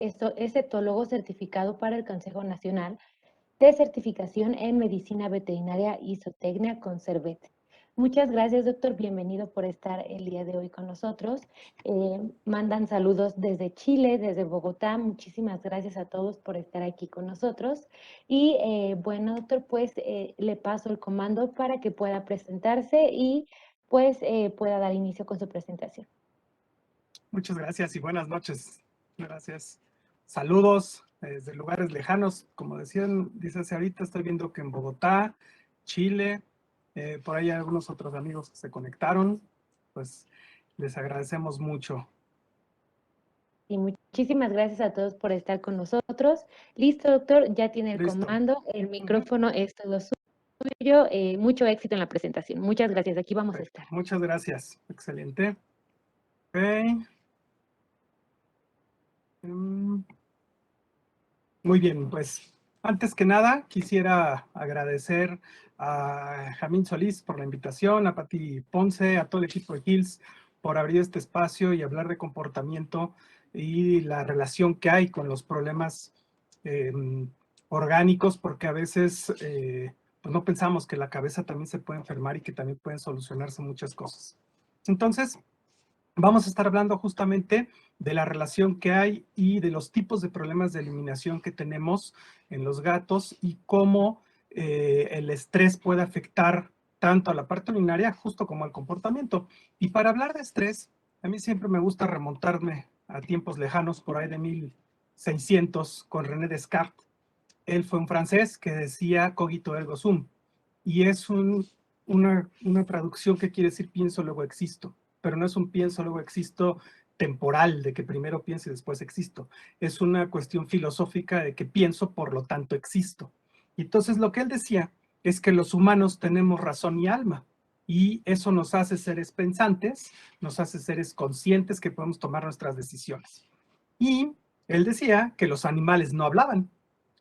es etólogo certificado para el Consejo Nacional de Certificación en Medicina Veterinaria y Zootecnia con CERVET. Muchas gracias, doctor. Bienvenido por estar el día de hoy con nosotros. Mandan saludos desde Chile, desde Bogotá. Muchísimas gracias a todos por estar aquí con nosotros. Y bueno, doctor, pues le paso el comando para que pueda presentarse y pues pueda dar inicio con su presentación. Muchas gracias y buenas noches. Gracias. Saludos desde lugares lejanos. Como dice ahorita, estoy viendo que en Bogotá, Chile, por ahí hay algunos otros amigos que se conectaron. Pues les agradecemos mucho. Y muchísimas gracias a todos por estar con nosotros. Listo, doctor, ya tiene el Listo. comando, el micrófono es todo suyo. Mucho éxito en la presentación. Muchas gracias, aquí vamos a estar. Muchas gracias. Excelente. Ok. Muy bien, pues antes que nada quisiera agradecer a Jamín Solís por la invitación, a Pati Ponce, a todo el equipo de Hills por abrir este espacio y hablar de comportamiento y la relación que hay con los problemas orgánicos, porque a veces pues no pensamos que la cabeza también se puede enfermar y que también pueden solucionarse muchas cosas. Entonces, vamos a estar hablando justamente de la relación que hay y de los tipos de problemas de eliminación que tenemos en los gatos y cómo el estrés puede afectar tanto a la parte urinaria justo como al comportamiento. Y para hablar de estrés, a mí siempre me gusta remontarme a tiempos lejanos, por ahí de 1600, con René Descartes. Él fue un francés que decía cogito ergo sum, y es una traducción que quiere decir pienso, luego existo, pero no es un pienso, luego existo temporal, de que primero pienso y después existo. Es una cuestión filosófica de que pienso, por lo tanto existo. Y entonces lo que él decía es que los humanos tenemos razón y alma, y eso nos hace seres pensantes, nos hace seres conscientes que podemos tomar nuestras decisiones. Y él decía que los animales no hablaban,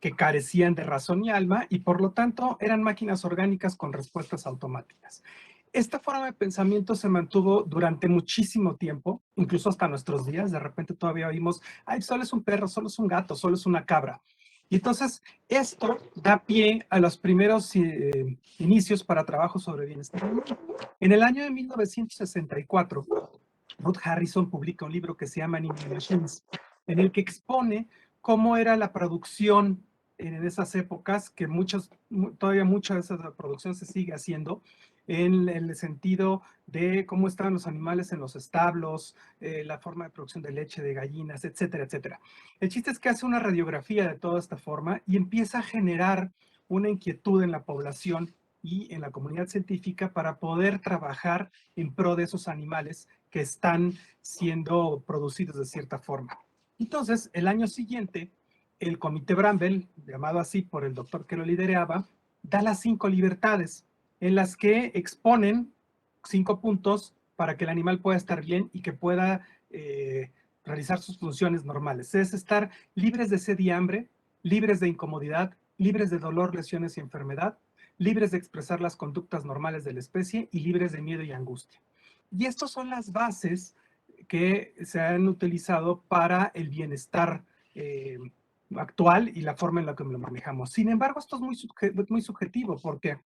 que carecían de razón y alma y por lo tanto eran máquinas orgánicas con respuestas automáticas. Esta forma de pensamiento se mantuvo durante muchísimo tiempo, incluso hasta nuestros días. De repente todavía oímos, ay, solo es un perro, solo es un gato, solo es una cabra. Y entonces esto da pie a los primeros inicios para trabajos sobre bienestar. En el año de 1964, Ruth Harrison publica un libro que se llama Animal Machines, en el que expone cómo era la producción en esas épocas, que todavía mucha de esa producción se sigue haciendo, en el sentido de cómo estaban los animales en los establos, la forma de producción de leche, de gallinas, etcétera, etcétera. El chiste es que hace una radiografía de toda esta forma y empieza a generar una inquietud en la población y en la comunidad científica para poder trabajar en pro de esos animales que están siendo producidos de cierta forma. Entonces, el año siguiente, el Comité Bramble, llamado así por el doctor que lo lideraba, da las 5 libertades, en las que exponen 5 puntos para que el animal pueda estar bien y que pueda realizar sus funciones normales. Es estar libres de sed y hambre, libres de incomodidad, libres de dolor, lesiones y enfermedad, libres de expresar las conductas normales de la especie y libres de miedo y angustia. Y estas son las bases que se han utilizado para el bienestar actual y la forma en la que lo manejamos. Sin embargo, esto es muy subjetivo, porque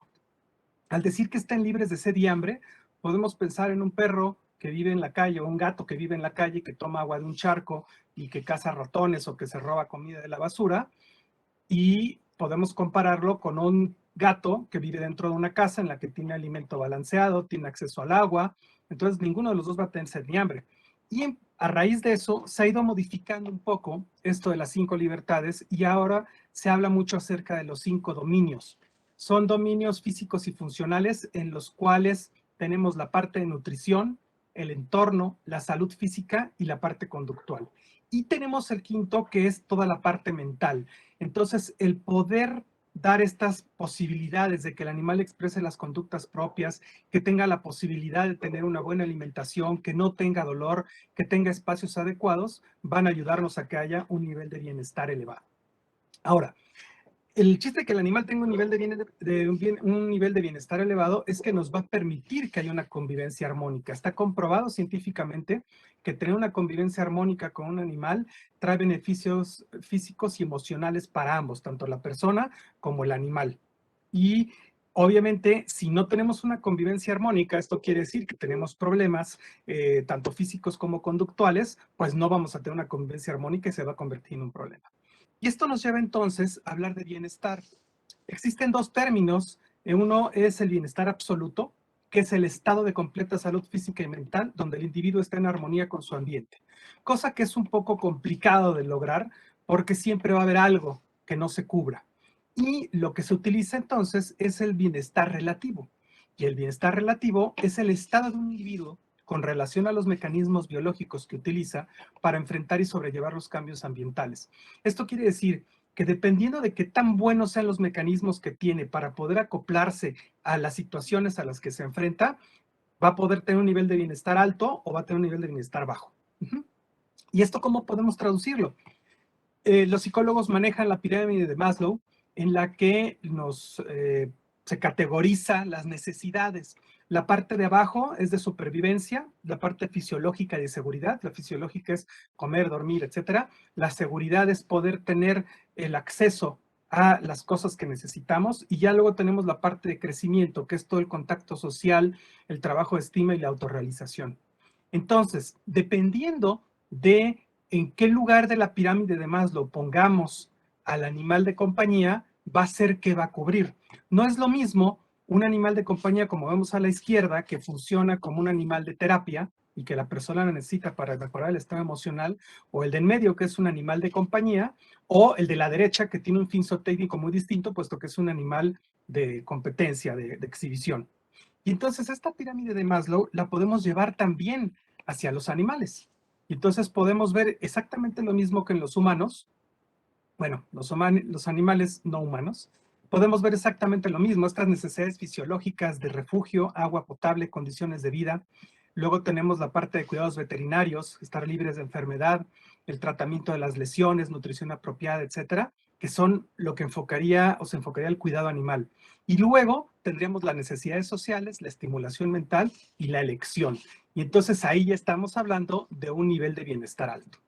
al decir que estén libres de sed y hambre, podemos pensar en un perro que vive en la calle o un gato que vive en la calle, que toma agua de un charco y que caza ratones o que se roba comida de la basura, y podemos compararlo con un gato que vive dentro de una casa en la que tiene alimento balanceado, tiene acceso al agua. Entonces ninguno de los dos va a tener sed ni hambre. Y a raíz de eso se ha ido modificando un poco esto de las 5 libertades y ahora se habla mucho acerca de los 5 dominios. Son dominios físicos y funcionales en los cuales tenemos la parte de nutrición, el entorno, la salud física y la parte conductual. Y tenemos el quinto, que es toda la parte mental. Entonces, el poder dar estas posibilidades de que el animal exprese las conductas propias, que tenga la posibilidad de tener una buena alimentación, que no tenga dolor, que tenga espacios adecuados, van a ayudarnos a que haya un nivel de bienestar elevado. Ahora, el chiste de que el animal tenga un nivel un nivel de bienestar elevado es que nos va a permitir que haya una convivencia armónica. Está comprobado científicamente que tener una convivencia armónica con un animal trae beneficios físicos y emocionales para ambos, tanto la persona como el animal. Y obviamente, si no tenemos una convivencia armónica, esto quiere decir que tenemos problemas, tanto físicos como conductuales, pues no vamos a tener una convivencia armónica y se va a convertir en un problema. Y esto nos lleva entonces a hablar de bienestar. Existen dos términos. Uno es el bienestar absoluto, que es el estado de completa salud física y mental, donde el individuo está en armonía con su ambiente. Cosa que es un poco complicado de lograr porque siempre va a haber algo que no se cubra. Y lo que se utiliza entonces es el bienestar relativo. Y el bienestar relativo es el estado de un individuo con relación a los mecanismos biológicos que utiliza para enfrentar y sobrellevar los cambios ambientales. Esto quiere decir que dependiendo de qué tan buenos sean los mecanismos que tiene para poder acoplarse a las situaciones a las que se enfrenta, va a poder tener un nivel de bienestar alto o va a tener un nivel de bienestar bajo. ¿Y esto cómo podemos traducirlo? Los psicólogos manejan la pirámide de Maslow, en la que se categoriza las necesidades. La parte de abajo es de supervivencia, la parte fisiológica de seguridad. La fisiológica es comer, dormir, etcétera. La seguridad es poder tener el acceso a las cosas que necesitamos. Y ya luego tenemos la parte de crecimiento, que es todo el contacto social, el trabajo de estima y la autorrealización. Entonces, dependiendo de en qué lugar de la pirámide de Maslow pongamos al animal de compañía, va a ser que va a cubrir. No es lo mismo un animal de compañía, como vemos a la izquierda, que funciona como un animal de terapia y que la persona la necesita para mejorar el estado emocional, o el de en medio, que es un animal de compañía, o el de la derecha, que tiene un fin zootécnico muy distinto, puesto que es un animal de competencia, de exhibición. Y entonces esta pirámide de Maslow la podemos llevar también hacia los animales. Y entonces podemos ver exactamente lo mismo que en los humanos, bueno, los animales no humanos, podemos ver exactamente lo mismo, estas necesidades fisiológicas de refugio, agua potable, condiciones de vida. Luego tenemos la parte de cuidados veterinarios, estar libres de enfermedad, el tratamiento de las lesiones, nutrición apropiada, etcétera, que son lo que enfocaría o se enfocaría el cuidado animal. Y luego tendríamos las necesidades sociales, la estimulación mental y la elección. Y entonces ahí ya estamos hablando de un nivel de bienestar alto.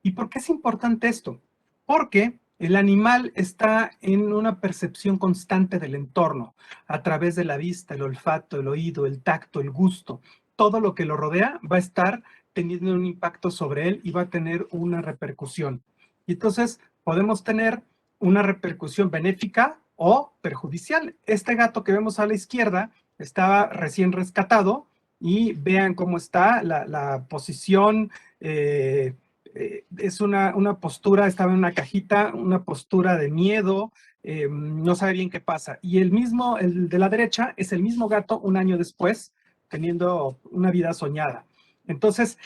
¿Y por qué es importante esto? Porque el animal está en una percepción constante del entorno, a través de la vista, el olfato, el oído, el tacto, el gusto. Todo lo que lo rodea va a estar teniendo un impacto sobre él y va a tener una repercusión. Y entonces podemos tener una repercusión benéfica o perjudicial. Este gato que vemos a la izquierda estaba recién rescatado y vean cómo está la posición. Es una postura, estaba en una cajita, una postura de miedo, no sabe bien qué pasa. Y el de la derecha, es el mismo gato un año después, teniendo una vida soñada. Entonces,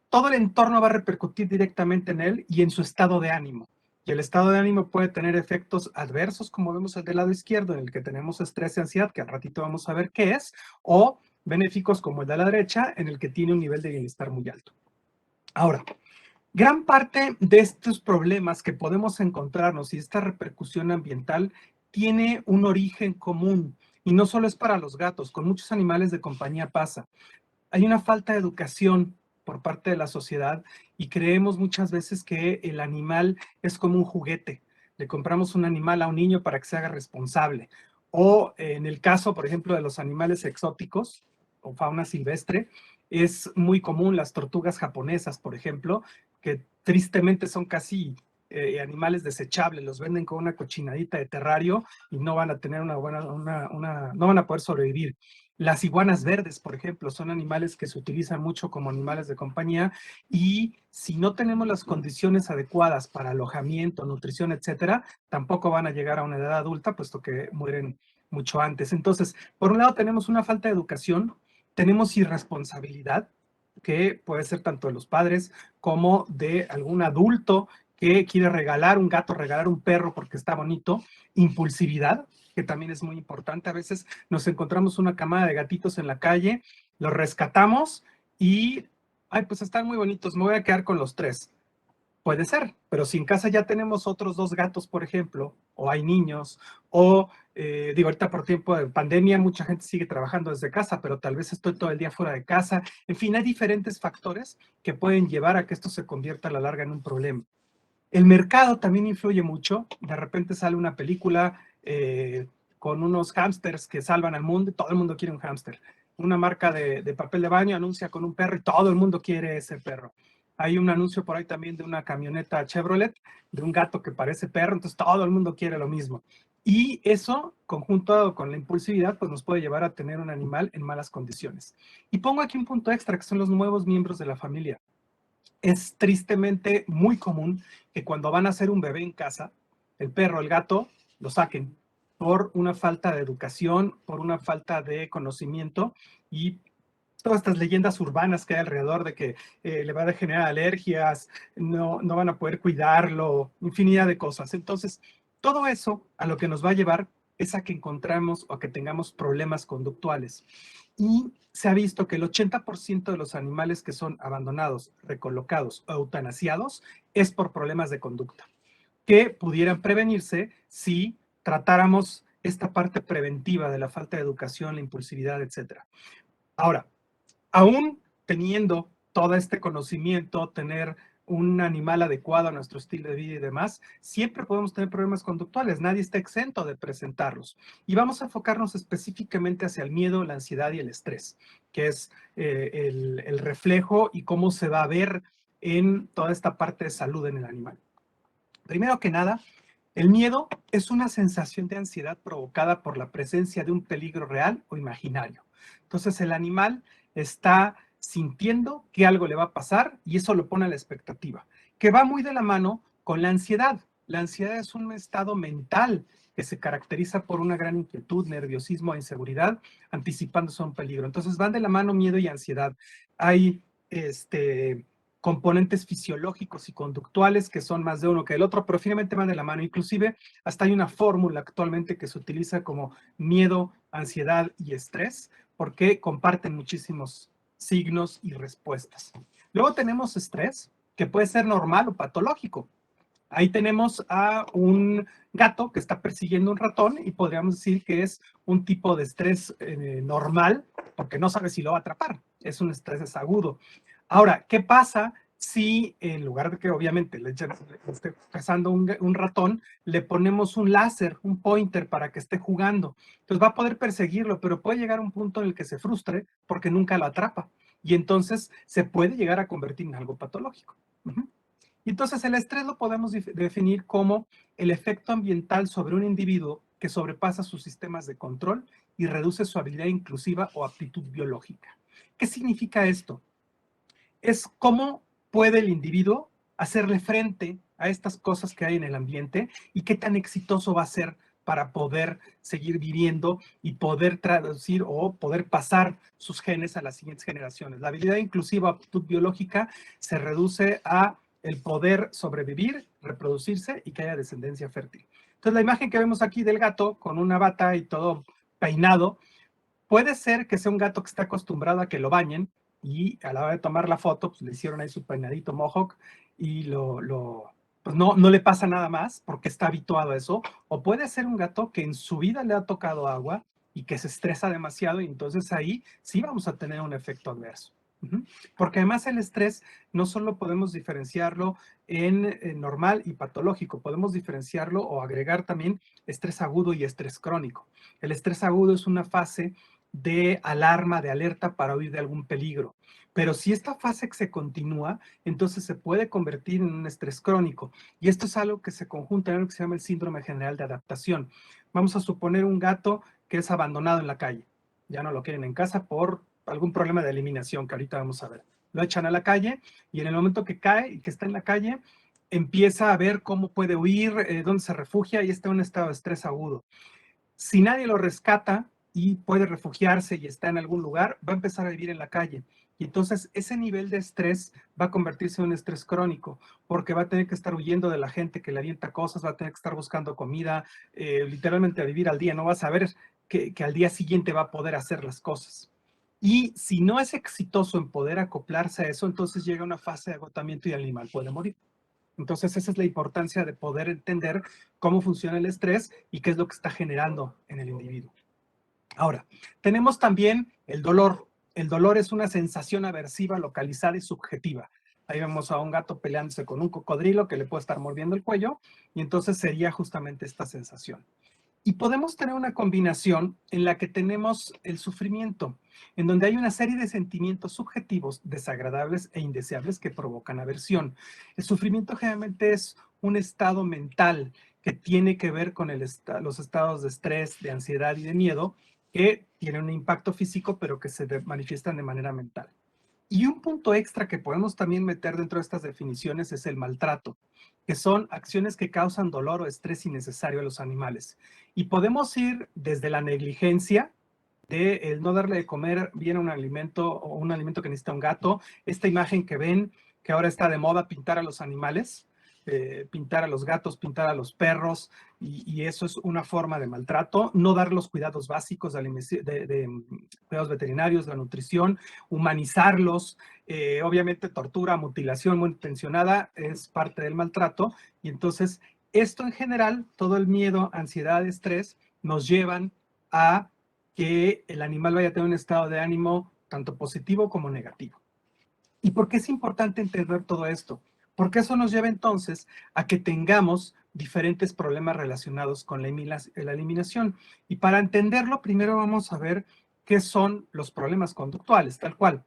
todo el entorno va a repercutir directamente en él y en su estado de ánimo. Y el estado de ánimo puede tener efectos adversos, como vemos el del lado izquierdo, en el que tenemos estrés y ansiedad, que al ratito vamos a ver qué es, o benéficos como el de la derecha, en el que tiene un nivel de bienestar muy alto. Ahora, gran parte de estos problemas que podemos encontrarnos y esta repercusión ambiental tiene un origen común y no solo es para los gatos, con muchos animales de compañía pasa. Hay una falta de educación por parte de la sociedad y creemos muchas veces que el animal es como un juguete. Le compramos un animal a un niño para que se haga responsable. O en el caso, por ejemplo, de los animales exóticos o fauna silvestre, es muy común las tortugas japonesas, por ejemplo, que tristemente son casi animales desechables, los venden con una cochinadita de terrario y no van a tener no van a poder sobrevivir. Las iguanas verdes, por ejemplo, son animales que se utilizan mucho como animales de compañía y si no tenemos las condiciones adecuadas para alojamiento, nutrición, etcétera, tampoco van a llegar a una edad adulta, puesto que mueren mucho antes. Entonces, por un lado tenemos una falta de educación, tenemos irresponsabilidad, que puede ser tanto de los padres como de algún adulto que quiere regalar un gato, regalar un perro porque está bonito, impulsividad, que también es muy importante. A veces nos encontramos una camada de gatitos en la calle, los rescatamos y, ay, pues están muy bonitos, me voy a quedar con los tres. Puede ser, pero si en casa ya tenemos otros 2 gatos, por ejemplo, o hay niños, o digo, ahorita por tiempo de pandemia mucha gente sigue trabajando desde casa, pero tal vez estoy todo el día fuera de casa. En fin, hay diferentes factores que pueden llevar a que esto se convierta a la larga en un problema. El mercado también influye mucho. De repente sale una película con unos hámsters que salvan al mundo y todo el mundo quiere un hámster. Una marca de papel de baño anuncia con un perro y todo el mundo quiere ese perro. Hay un anuncio por ahí también de una camioneta Chevrolet, de un gato que parece perro, entonces todo el mundo quiere lo mismo. Y eso, conjunto con la impulsividad, pues nos puede llevar a tener un animal en malas condiciones. Y pongo aquí un punto extra, que son los nuevos miembros de la familia. Es tristemente muy común que cuando van a hacer un bebé en casa, el perro, el gato, lo saquen por una falta de educación, por una falta de conocimiento y todas estas leyendas urbanas que hay alrededor de que le va a generar alergias, no van a poder cuidarlo, infinidad de cosas. Entonces, todo eso a lo que nos va a llevar es a que encontremos o a que tengamos problemas conductuales. Y se ha visto que el 80% de los animales que son abandonados, recolocados o eutanasiados es por problemas de conducta, que pudieran prevenirse si tratáramos esta parte preventiva de la falta de educación, la impulsividad, etc. Ahora, aún teniendo todo este conocimiento, tener un animal adecuado a nuestro estilo de vida y demás, siempre podemos tener problemas conductuales, nadie está exento de presentarlos. Y vamos a enfocarnos específicamente hacia el miedo, la ansiedad y el estrés, que es el reflejo y cómo se va a ver en toda esta parte de salud en el animal. Primero que nada, el miedo es una sensación de ansiedad provocada por la presencia de un peligro real o imaginario. Entonces el animal está sintiendo que algo le va a pasar y eso lo pone a la expectativa, que va muy de la mano con la ansiedad. La ansiedad es un estado mental que se caracteriza por una gran inquietud, nerviosismo e inseguridad, anticipándose a un peligro. Entonces van de la mano miedo y ansiedad. Hay componentes fisiológicos y conductuales que son más de uno que el otro, pero finalmente van de la mano. Inclusive hasta hay una fórmula actualmente que se utiliza como miedo, ansiedad y estrés, porque comparten muchísimos signos y respuestas. Luego tenemos estrés, que puede ser normal o patológico. Ahí tenemos a un gato que está persiguiendo un ratón y podríamos decir que es un tipo de estrés normal porque no sabe si lo va a atrapar. Es un estrés agudo. Ahora, ¿qué pasa si en lugar de que obviamente le esté cazando un ratón, le ponemos un láser, un pointer para que esté jugando? Entonces va a poder perseguirlo, pero puede llegar a un punto en el que se frustre porque nunca lo atrapa. Y entonces se puede llegar a convertir en algo patológico. Y entonces el estrés lo podemos definir como el efecto ambiental sobre un individuo que sobrepasa sus sistemas de control y reduce su habilidad inclusiva o aptitud biológica. ¿Qué significa esto? Es cómo puede el individuo hacerle frente a estas cosas que hay en el ambiente y qué tan exitoso va a ser para poder seguir viviendo y poder traducir o poder pasar sus genes a las siguientes generaciones. La habilidad inclusiva o aptitud biológica se reduce a el poder sobrevivir, reproducirse y que haya descendencia fértil. Entonces, la imagen que vemos aquí del gato con una bata y todo peinado, puede ser que sea un gato que está acostumbrado a que lo bañen y a la hora de tomar la foto, pues le hicieron ahí su peinadito mohawk y pues no le pasa nada más porque está habituado a eso. O puede ser un gato que en su vida le ha tocado agua y que se estresa demasiado y entonces ahí sí vamos a tener un efecto adverso. Porque además el estrés no solo podemos diferenciarlo en normal y patológico, podemos diferenciarlo o agregar también estrés agudo y estrés crónico. El estrés agudo es una fase de alarma, de alerta para huir de algún peligro. Pero si esta fase se continúa, entonces se puede convertir en un estrés crónico. Y esto es algo que se conjunta en algo que se llama el síndrome general de adaptación. Vamos a suponer un gato que es abandonado en la calle. Ya no lo quieren en casa por algún problema de eliminación que ahorita vamos a ver. Lo echan a la calle y en el momento que cae y que está en la calle, empieza a ver cómo puede huir, dónde se refugia y está en un estado de estrés agudo. Si nadie lo rescata y puede refugiarse y está en algún lugar, va a empezar a vivir en la calle. Y entonces ese nivel de estrés va a convertirse en un estrés crónico, porque va a tener que estar huyendo de la gente que le avienta cosas, va a tener que estar buscando comida, literalmente a vivir al día, no va a saber que al día siguiente va a poder hacer las cosas. Y si no es exitoso en poder acoplarse a eso, entonces llega una fase de agotamiento y el animal puede morir. Entonces, esa es la importancia de poder entender cómo funciona el estrés y qué es lo que está generando en el individuo. Ahora, tenemos también el dolor. El dolor es una sensación aversiva, localizada y subjetiva. Ahí vemos a un gato peleándose con un cocodrilo que le puede estar mordiendo el cuello, y entonces sería justamente esta sensación. Y podemos tener una combinación en la que tenemos el sufrimiento, en donde hay una serie de sentimientos subjetivos desagradables e indeseables que provocan aversión. El sufrimiento generalmente es un estado mental que tiene que ver con los estados de estrés, de ansiedad y de miedo, que tienen un impacto físico, pero que se manifiestan de manera mental. Y un punto extra que podemos también meter dentro de estas definiciones es el maltrato, que son acciones que causan dolor o estrés innecesario a los animales. Y podemos ir desde la negligencia de el no darle de comer bien a un alimento o un alimento que necesita un gato, esta imagen que ven que ahora está de moda pintar a los animales, pintar a los gatos, pintar a los perros, y eso es una forma de maltrato, no dar los cuidados básicos de cuidados veterinarios, la nutrición, humanizarlos, obviamente tortura, mutilación muy intencionada es parte del maltrato, y entonces esto en general, todo el miedo, ansiedad, estrés, nos llevan a que el animal vaya a tener un estado de ánimo tanto positivo como negativo. ¿Y por qué es importante entender todo esto? Porque eso nos lleva entonces a que tengamos diferentes problemas relacionados con la eliminación. Y para entenderlo, primero vamos a ver qué son los problemas conductuales, tal cual.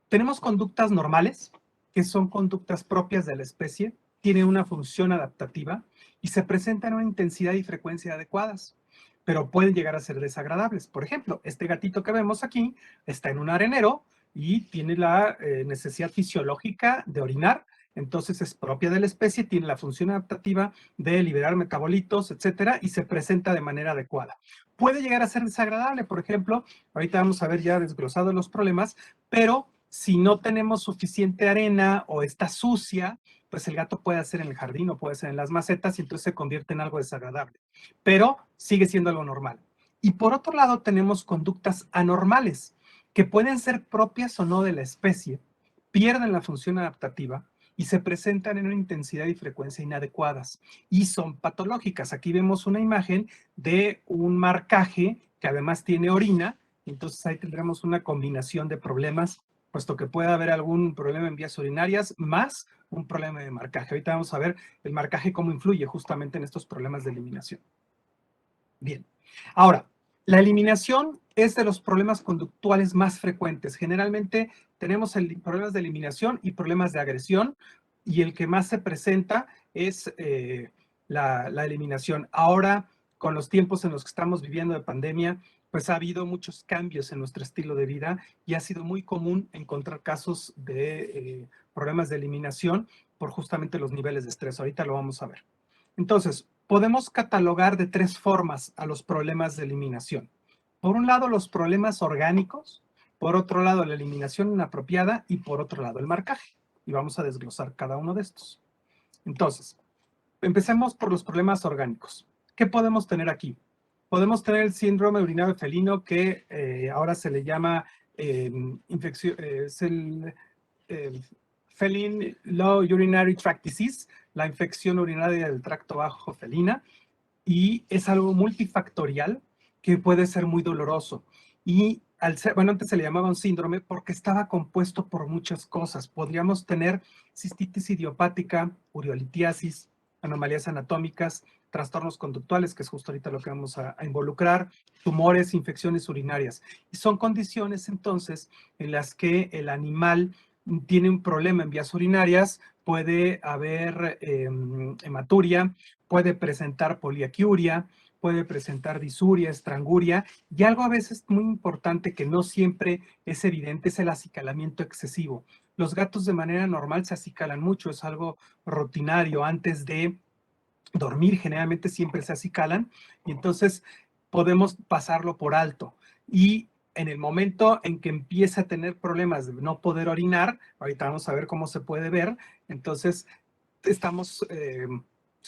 Tenemos conductas normales, que son conductas propias de la especie, tienen una función adaptativa y se presentan en una intensidad y frecuencia adecuadas, pero pueden llegar a ser desagradables. Por ejemplo, este gatito que vemos aquí está en un arenero y tiene la necesidad fisiológica de orinar, entonces es propia de la especie, tiene la función adaptativa de liberar metabolitos, etcétera, y se presenta de manera adecuada. Puede llegar a ser desagradable, por ejemplo, ahorita vamos a ver ya desglosados los problemas, pero si no tenemos suficiente arena o está sucia, pues el gato puede hacer en el jardín o puede hacer en las macetas y entonces se convierte en algo desagradable, pero sigue siendo algo normal. Y por otro lado tenemos conductas anormales, que pueden ser propias o no de la especie, pierden la función adaptativa y se presentan en una intensidad y frecuencia inadecuadas y son patológicas. Aquí vemos una imagen de un marcaje que además tiene orina, entonces ahí tendremos una combinación de problemas, puesto que puede haber algún problema en vías urinarias más un problema de marcaje. Ahorita vamos a ver el marcaje cómo influye justamente en estos problemas de eliminación. Bien, ahora, la eliminación es de los problemas conductuales más frecuentes. Generalmente tenemos problemas de eliminación y problemas de agresión, y el que más se presenta es la eliminación. Ahora, con los tiempos en los que estamos viviendo de pandemia, pues ha habido muchos cambios en nuestro estilo de vida y ha sido muy común encontrar casos de problemas de eliminación por justamente los niveles de estrés. Ahorita lo vamos a ver. Entonces, podemos catalogar de tres formas a los problemas de eliminación. Por un lado, los problemas orgánicos, por otro lado, la eliminación inapropiada y por otro lado, el marcaje. Y vamos a desglosar cada uno de estos. Entonces, empecemos por los problemas orgánicos. ¿Qué podemos tener aquí? Podemos tener el síndrome urinario felino que ahora se le llama infección, es el Feline Low Urinary Tract Disease, la infección urinaria del tracto bajo felina, y es algo multifactorial que puede ser muy doloroso. Y al ser, bueno, antes se le llamaba un síndrome porque estaba compuesto por muchas cosas. Podríamos tener cistitis idiopática, uriolitiasis, anomalías anatómicas, trastornos conductuales, que es justo ahorita lo que vamos a involucrar, tumores, infecciones urinarias. Y son condiciones entonces en las que el animal tiene un problema en vías urinarias, puede haber hematuria, puede presentar poliaquiuria, puede presentar disuria, estranguria, y algo a veces muy importante que no siempre es evidente es el acicalamiento excesivo. Los gatos de manera normal se acicalan mucho, es algo rutinario antes de dormir, generalmente siempre se acicalan, y entonces podemos pasarlo por alto. Y en el momento en que empieza a tener problemas de no poder orinar, ahorita vamos a ver cómo se puede ver, entonces se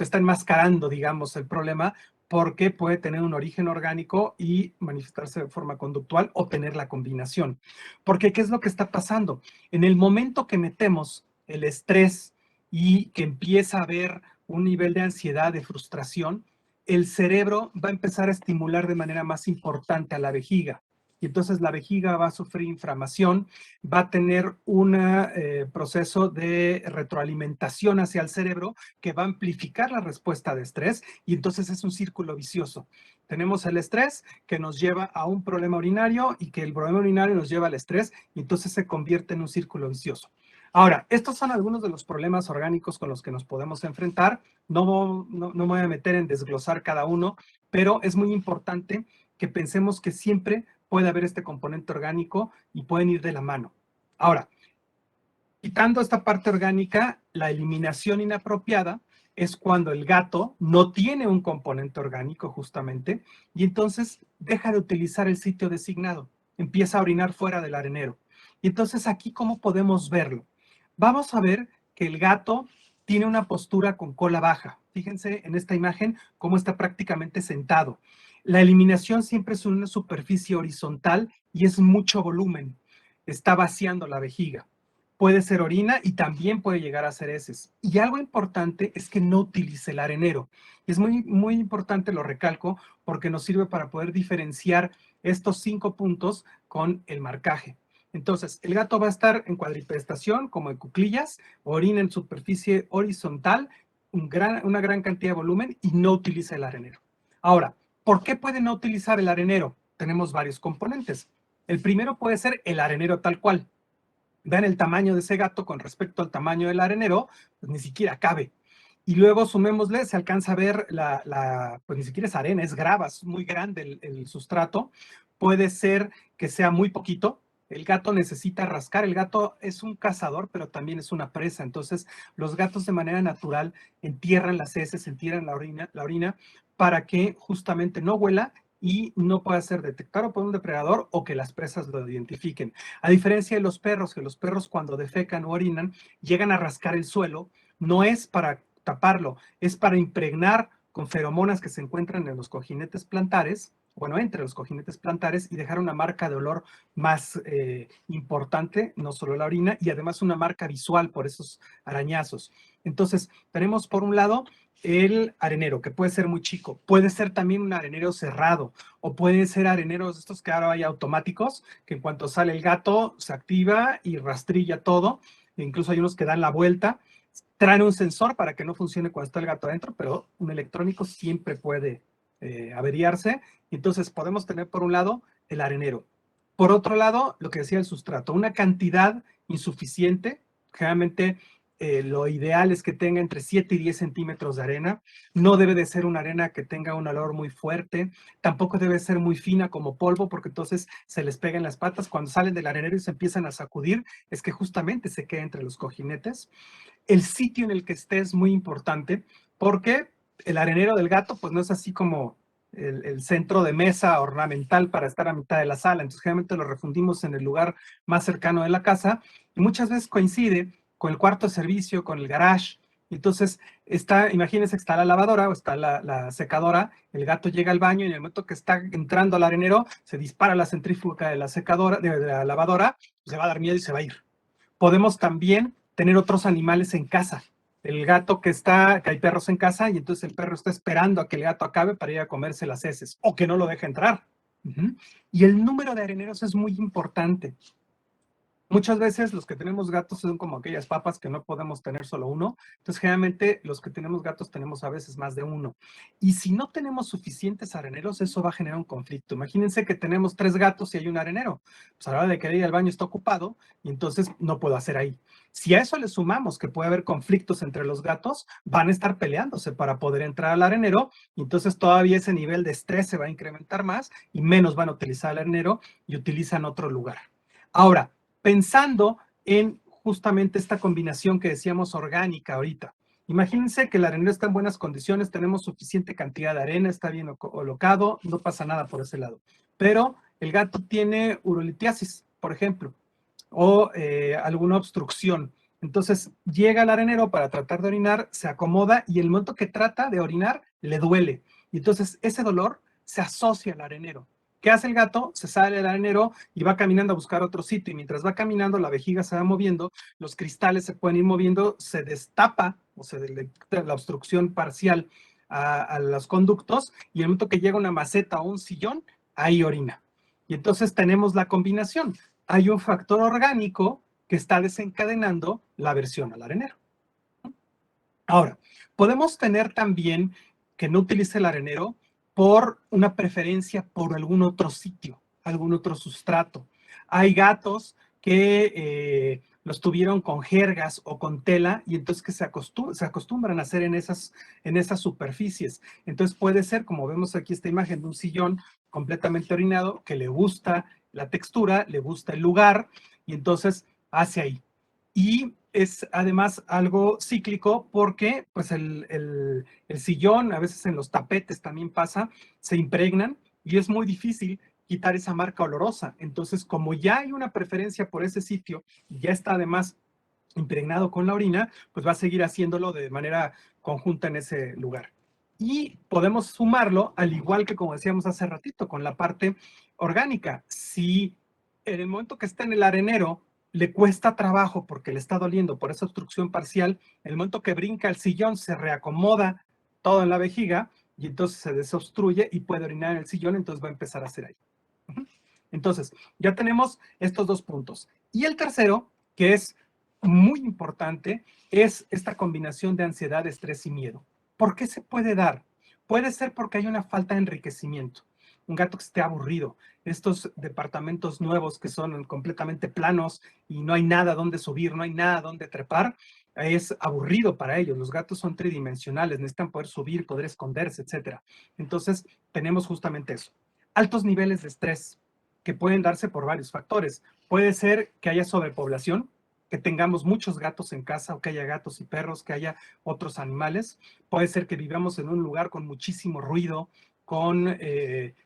está enmascarando, digamos, el problema porque puede tener un origen orgánico y manifestarse de forma conductual o tener la combinación. Porque, ¿qué es lo que está pasando? En el momento que metemos el estrés y que empieza a haber un nivel de ansiedad, de frustración, el cerebro va a empezar a estimular de manera más importante a la vejiga. Y entonces la vejiga va a sufrir inflamación, va a tener un proceso de retroalimentación hacia el cerebro que va a amplificar la respuesta de estrés y entonces es un círculo vicioso. Tenemos el estrés que nos lleva a un problema urinario y que el problema urinario nos lleva al estrés y entonces se convierte en un círculo vicioso. Ahora, estos son algunos de los problemas orgánicos con los que nos podemos enfrentar. No me voy a meter en desglosar cada uno, pero es muy importante que pensemos que siempre puede haber este componente orgánico y pueden ir de la mano. Ahora, quitando esta parte orgánica, la eliminación inapropiada es cuando el gato no tiene un componente orgánico justamente y entonces deja de utilizar el sitio designado, empieza a orinar fuera del arenero. Y entonces aquí, ¿cómo podemos verlo? Vamos a ver que el gato tiene una postura con cola baja. Fíjense en esta imagen cómo está prácticamente sentado. La eliminación siempre es una superficie horizontal y es mucho volumen. Está vaciando la vejiga. Puede ser orina y también puede llegar a ser heces. Y algo importante es que no utilice el arenero. Es muy importante, lo recalco, porque nos sirve para poder diferenciar estos 5 puntos con el marcaje. Entonces, el gato va a estar en cuadripestación, como en cuclillas, orina en superficie horizontal, una gran cantidad de volumen y no utiliza el arenero. Ahora, ¿por qué puede no utilizar el arenero? Tenemos varios componentes. El primero puede ser el arenero tal cual. Vean el tamaño de ese gato con respecto al tamaño del arenero, pues ni siquiera cabe. Y luego sumémosle, se alcanza a ver pues ni siquiera es arena, es grava, es muy grande el sustrato. Puede ser que sea muy poquito. El gato necesita rascar. El gato es un cazador, pero también es una presa. Entonces, los gatos de manera natural entierran las heces, entierran la orina para que justamente no huela y no pueda ser detectado por un depredador o que las presas lo identifiquen. A diferencia de los perros, que los perros cuando defecan o orinan llegan a rascar el suelo, no es para taparlo, es para impregnar con feromonas que se encuentran en los cojinetes plantares, bueno, entre los cojinetes plantares y dejar una marca de olor más importante, no solo la orina, y además una marca visual por esos arañazos. Entonces, tenemos por un lado el arenero, que puede ser muy chico, puede ser también un arenero cerrado, o pueden ser areneros estos que ahora hay automáticos, que en cuanto sale el gato se activa y rastrilla todo, e incluso hay unos que dan la vuelta, traen un sensor para que no funcione cuando está el gato adentro, pero un electrónico siempre puede averiarse, entonces podemos tener por un lado el arenero. Por otro lado, lo que decía el sustrato, una cantidad insuficiente, generalmente lo ideal es que tenga entre 7 y 10 centímetros de arena. No debe de ser una arena que tenga un olor muy fuerte. Tampoco debe ser muy fina como polvo, porque entonces se les pega en las patas. Cuando salen del arenero y se empiezan a sacudir, es que justamente se queda entre los cojinetes. El sitio en el que esté es muy importante, porque el arenero del gato, pues no es así como el centro de mesa ornamental para estar a mitad de la sala. Entonces, generalmente lo refundimos en el lugar más cercano de la casa y muchas veces coincide con el cuarto de servicio, con el garage. Entonces, imagínense que está la lavadora o está la secadora, el gato llega al baño y en el momento que está entrando al arenero, se dispara la centrífuga de la secadora, de la lavadora, se va a dar miedo y se va a ir. Podemos también tener otros animales en casa. El gato que hay perros en casa y entonces el perro está esperando a que el gato acabe para ir a comerse las heces o que no lo deje entrar. Y el número de areneros es muy importante. Muchas veces los que tenemos gatos son como aquellas papas que no podemos tener solo uno. Entonces, generalmente los que tenemos gatos tenemos a veces más de uno. Y si no tenemos suficientes areneros, eso va a generar un conflicto. Imagínense que tenemos 3 gatos y hay un arenero. Pues a la hora de que ir al baño está ocupado y entonces no puedo hacer ahí. Si a eso le sumamos que puede haber conflictos entre los gatos, van a estar peleándose para poder entrar al arenero y entonces todavía ese nivel de estrés se va a incrementar más y menos van a utilizar el arenero y utilizan otro lugar. Ahora, pensando en justamente esta combinación que decíamos orgánica ahorita. Imagínense que el arenero está en buenas condiciones, tenemos suficiente cantidad de arena, está bien colocado, no pasa nada por ese lado. Pero el gato tiene urolitiasis, por ejemplo, o alguna obstrucción. Entonces llega al arenero para tratar de orinar, se acomoda y el momento que trata de orinar le duele. Y entonces ese dolor se asocia al arenero. ¿Qué hace el gato? Se sale del arenero y va caminando a buscar otro sitio. Y mientras va caminando, la vejiga se va moviendo, los cristales se pueden ir moviendo, se destapa o se detecta la obstrucción parcial a los conductos y el momento que llega una maceta o un sillón, ahí orina. Y entonces tenemos la combinación. Hay un factor orgánico que está desencadenando la aversión al arenero. Ahora, podemos tener también que no utilice el arenero por una preferencia por algún otro sitio, algún otro sustrato. Hay gatos que los tuvieron con jergas o con tela y entonces que se acostumbran a hacer en esas superficies. Entonces puede ser, como vemos aquí esta imagen de un sillón completamente orinado, que le gusta la textura, le gusta el lugar y entonces hace ahí. Y es además algo cíclico porque pues el sillón, a veces en los tapetes también pasa, se impregnan y es muy difícil quitar esa marca olorosa. Entonces, como ya hay una preferencia por ese sitio y ya está además impregnado con la orina, pues va a seguir haciéndolo de manera conjunta en ese lugar. Y podemos sumarlo, al igual que como decíamos hace ratito, con la parte orgánica. Si en el momento que está en el arenero le cuesta trabajo porque le está doliendo por esa obstrucción parcial, en el momento que brinca el sillón se reacomoda todo en la vejiga y entonces se desobstruye y puede orinar en el sillón, entonces va a empezar a hacer ahí. Entonces, ya tenemos estos dos puntos. Y el tercero, que es muy importante, es esta combinación de ansiedad, estrés y miedo. ¿Por qué se puede dar? Puede ser porque hay una falta de enriquecimiento. Un gato que esté aburrido, estos departamentos nuevos que son completamente planos y no hay nada donde subir, no hay nada donde trepar, es aburrido para ellos. Los gatos son tridimensionales, necesitan poder subir, poder esconderse, etc. Entonces, tenemos justamente eso. Altos niveles de estrés que pueden darse por varios factores. Puede ser que haya sobrepoblación, que tengamos muchos gatos en casa o que haya gatos y perros, que haya otros animales. Puede ser que vivamos en un lugar con muchísimo ruido, con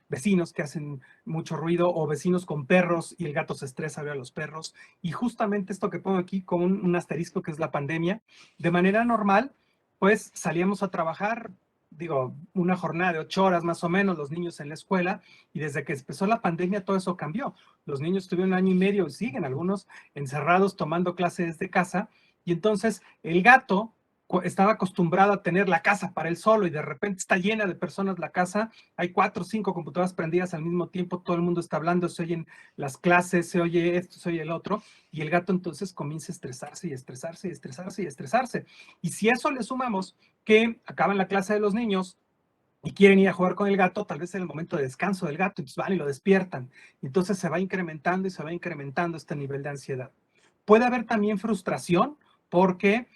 vecinos que hacen mucho ruido o vecinos con perros y el gato se estresa a ver a los perros. Y justamente esto que pongo aquí con un asterisco que es la pandemia, de manera normal, pues salíamos a trabajar, digo, una jornada de 8 horas más o menos, los niños en la escuela, y desde que empezó la pandemia todo eso cambió. Los niños tuvieron 1 año y medio y siguen algunos encerrados tomando clases de casa, y entonces el gato estaba acostumbrado a tener la casa para él solo y de repente está llena de personas la casa, hay 4 o 5 computadoras prendidas al mismo tiempo, todo el mundo está hablando, se oyen las clases, se oye esto, se oye el otro, y el gato entonces comienza a estresarse y estresarse y estresarse y estresarse. Y si a eso le sumamos que acaban la clase de los niños y quieren ir a jugar con el gato, tal vez en el momento de descanso del gato, entonces van y lo despiertan. Entonces se va incrementando y se va incrementando este nivel de ansiedad. Puede haber también frustración porque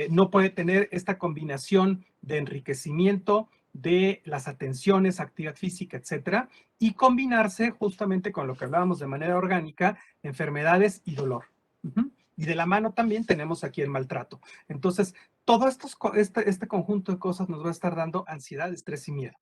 no puede tener esta combinación de enriquecimiento de las atenciones, actividad física, etcétera, y combinarse justamente con lo que hablábamos de manera orgánica, enfermedades y dolor. Y de la mano también tenemos aquí el maltrato. Entonces, todo este conjunto de cosas nos va a estar dando ansiedad, estrés y miedo.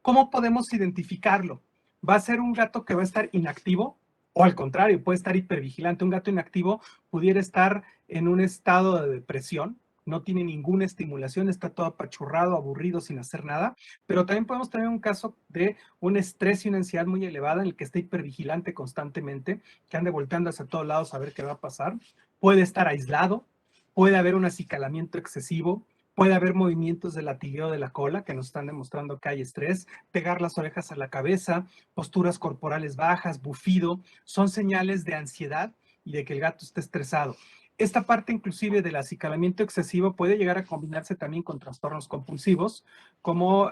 ¿Cómo podemos identificarlo? ¿Va a ser un gato que va a estar inactivo? O al contrario, puede estar hipervigilante. Un gato inactivo pudiera estar en un estado de depresión, no tiene ninguna estimulación, está todo apachurrado, aburrido, sin hacer nada. Pero también podemos tener un caso de un estrés y una ansiedad muy elevada en el que está hipervigilante constantemente, que ande volteando hacia todos lados a ver qué va a pasar. Puede estar aislado, puede haber un acicalamiento excesivo, puede haber movimientos de latigueo de la cola que nos están demostrando que hay estrés, pegar las orejas a la cabeza, posturas corporales bajas, bufido, son señales de ansiedad y de que el gato está estresado. Esta parte inclusive del acicalamiento excesivo puede llegar a combinarse también con trastornos compulsivos como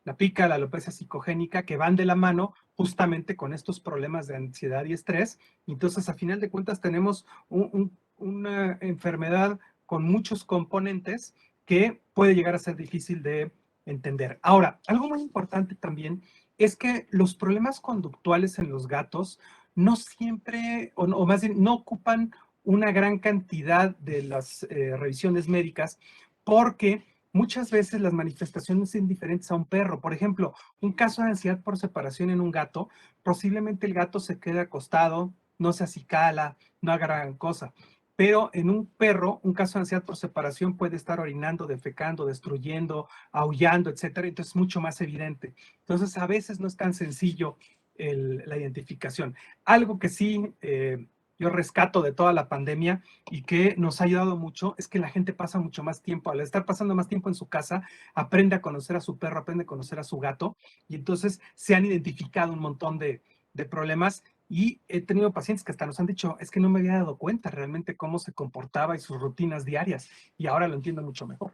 la pica, la alopecia psicogénica, que van de la mano justamente con estos problemas de ansiedad y estrés. Entonces, a final de cuentas, tenemos una enfermedad con muchos componentes que puede llegar a ser difícil de entender. Ahora, algo muy importante también es que los problemas conductuales en los gatos no siempre, o más bien, no ocupan una gran cantidad de las revisiones médicas porque muchas veces las manifestaciones son diferentes a un perro. Por ejemplo, un caso de ansiedad por separación en un gato, posiblemente el gato se quede acostado, no se acicala, no haga gran cosa. pero en un perro, un caso de ansiedad por separación puede estar orinando, defecando, destruyendo, aullando, etcétera, entonces es mucho más evidente. Entonces, a veces no es tan sencillo la identificación. Algo que sí yo rescato de toda la pandemia y que nos ha ayudado mucho es que la gente pasa mucho más tiempo, al estar pasando más tiempo en su casa, aprende a conocer a su perro, aprende a conocer a su gato, y entonces se han identificado un montón de problemas. Y he tenido pacientes que hasta nos han dicho, es que no me había dado cuenta realmente cómo se comportaba y sus rutinas diarias, y ahora lo entiendo mucho mejor.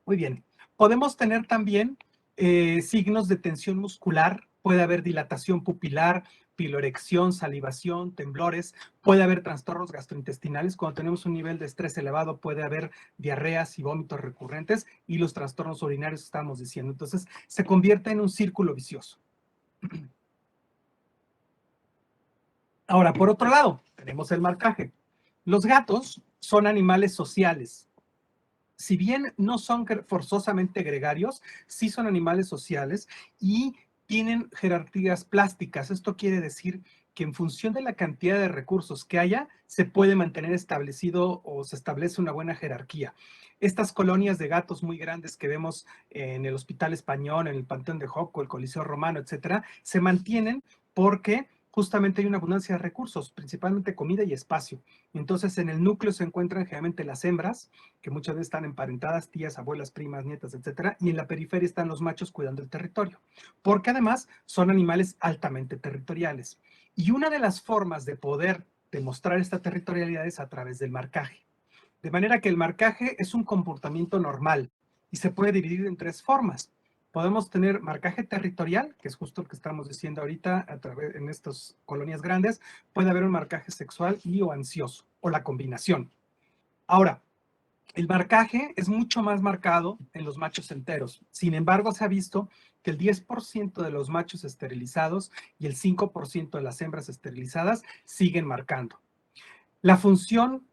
Muy bien. Podemos tener también signos de tensión muscular, puede haber dilatación pupilar, piloerección, salivación, temblores, puede haber trastornos gastrointestinales. Cuando tenemos un nivel de estrés elevado puede haber diarreas y vómitos recurrentes, y los trastornos urinarios estamos diciendo. Entonces se convierte en un círculo vicioso. Ahora, por otro lado, tenemos el marcaje. Los gatos son animales sociales. Si bien no son forzosamente gregarios, sí son animales sociales y tienen jerarquías plásticas. Esto quiere decir que en función de la cantidad de recursos que haya, se puede mantener establecido o se establece una buena jerarquía. Estas colonias de gatos muy grandes que vemos en el Hospital Español, en el Panteón de Joco, el Coliseo Romano, etcétera, se mantienen porque justamente hay una abundancia de recursos, principalmente comida y espacio. Entonces, en el núcleo se encuentran generalmente las hembras, que muchas veces están emparentadas, tías, abuelas, primas, nietas, etcétera, y en la periferia están los machos cuidando el territorio, porque además son animales altamente territoriales. Y una de las formas de poder demostrar esta territorialidad es a través del marcaje. De manera que el marcaje es un comportamiento normal y se puede dividir en tres formas. Podemos tener marcaje territorial, que es justo lo que estamos diciendo ahorita en estas colonias grandes. Puede haber un marcaje sexual y o ansioso, o la combinación. Ahora, el marcaje es mucho más marcado en los machos enteros. Sin embargo, se ha visto que el 10% de los machos esterilizados y el 5% de las hembras esterilizadas siguen marcando. La función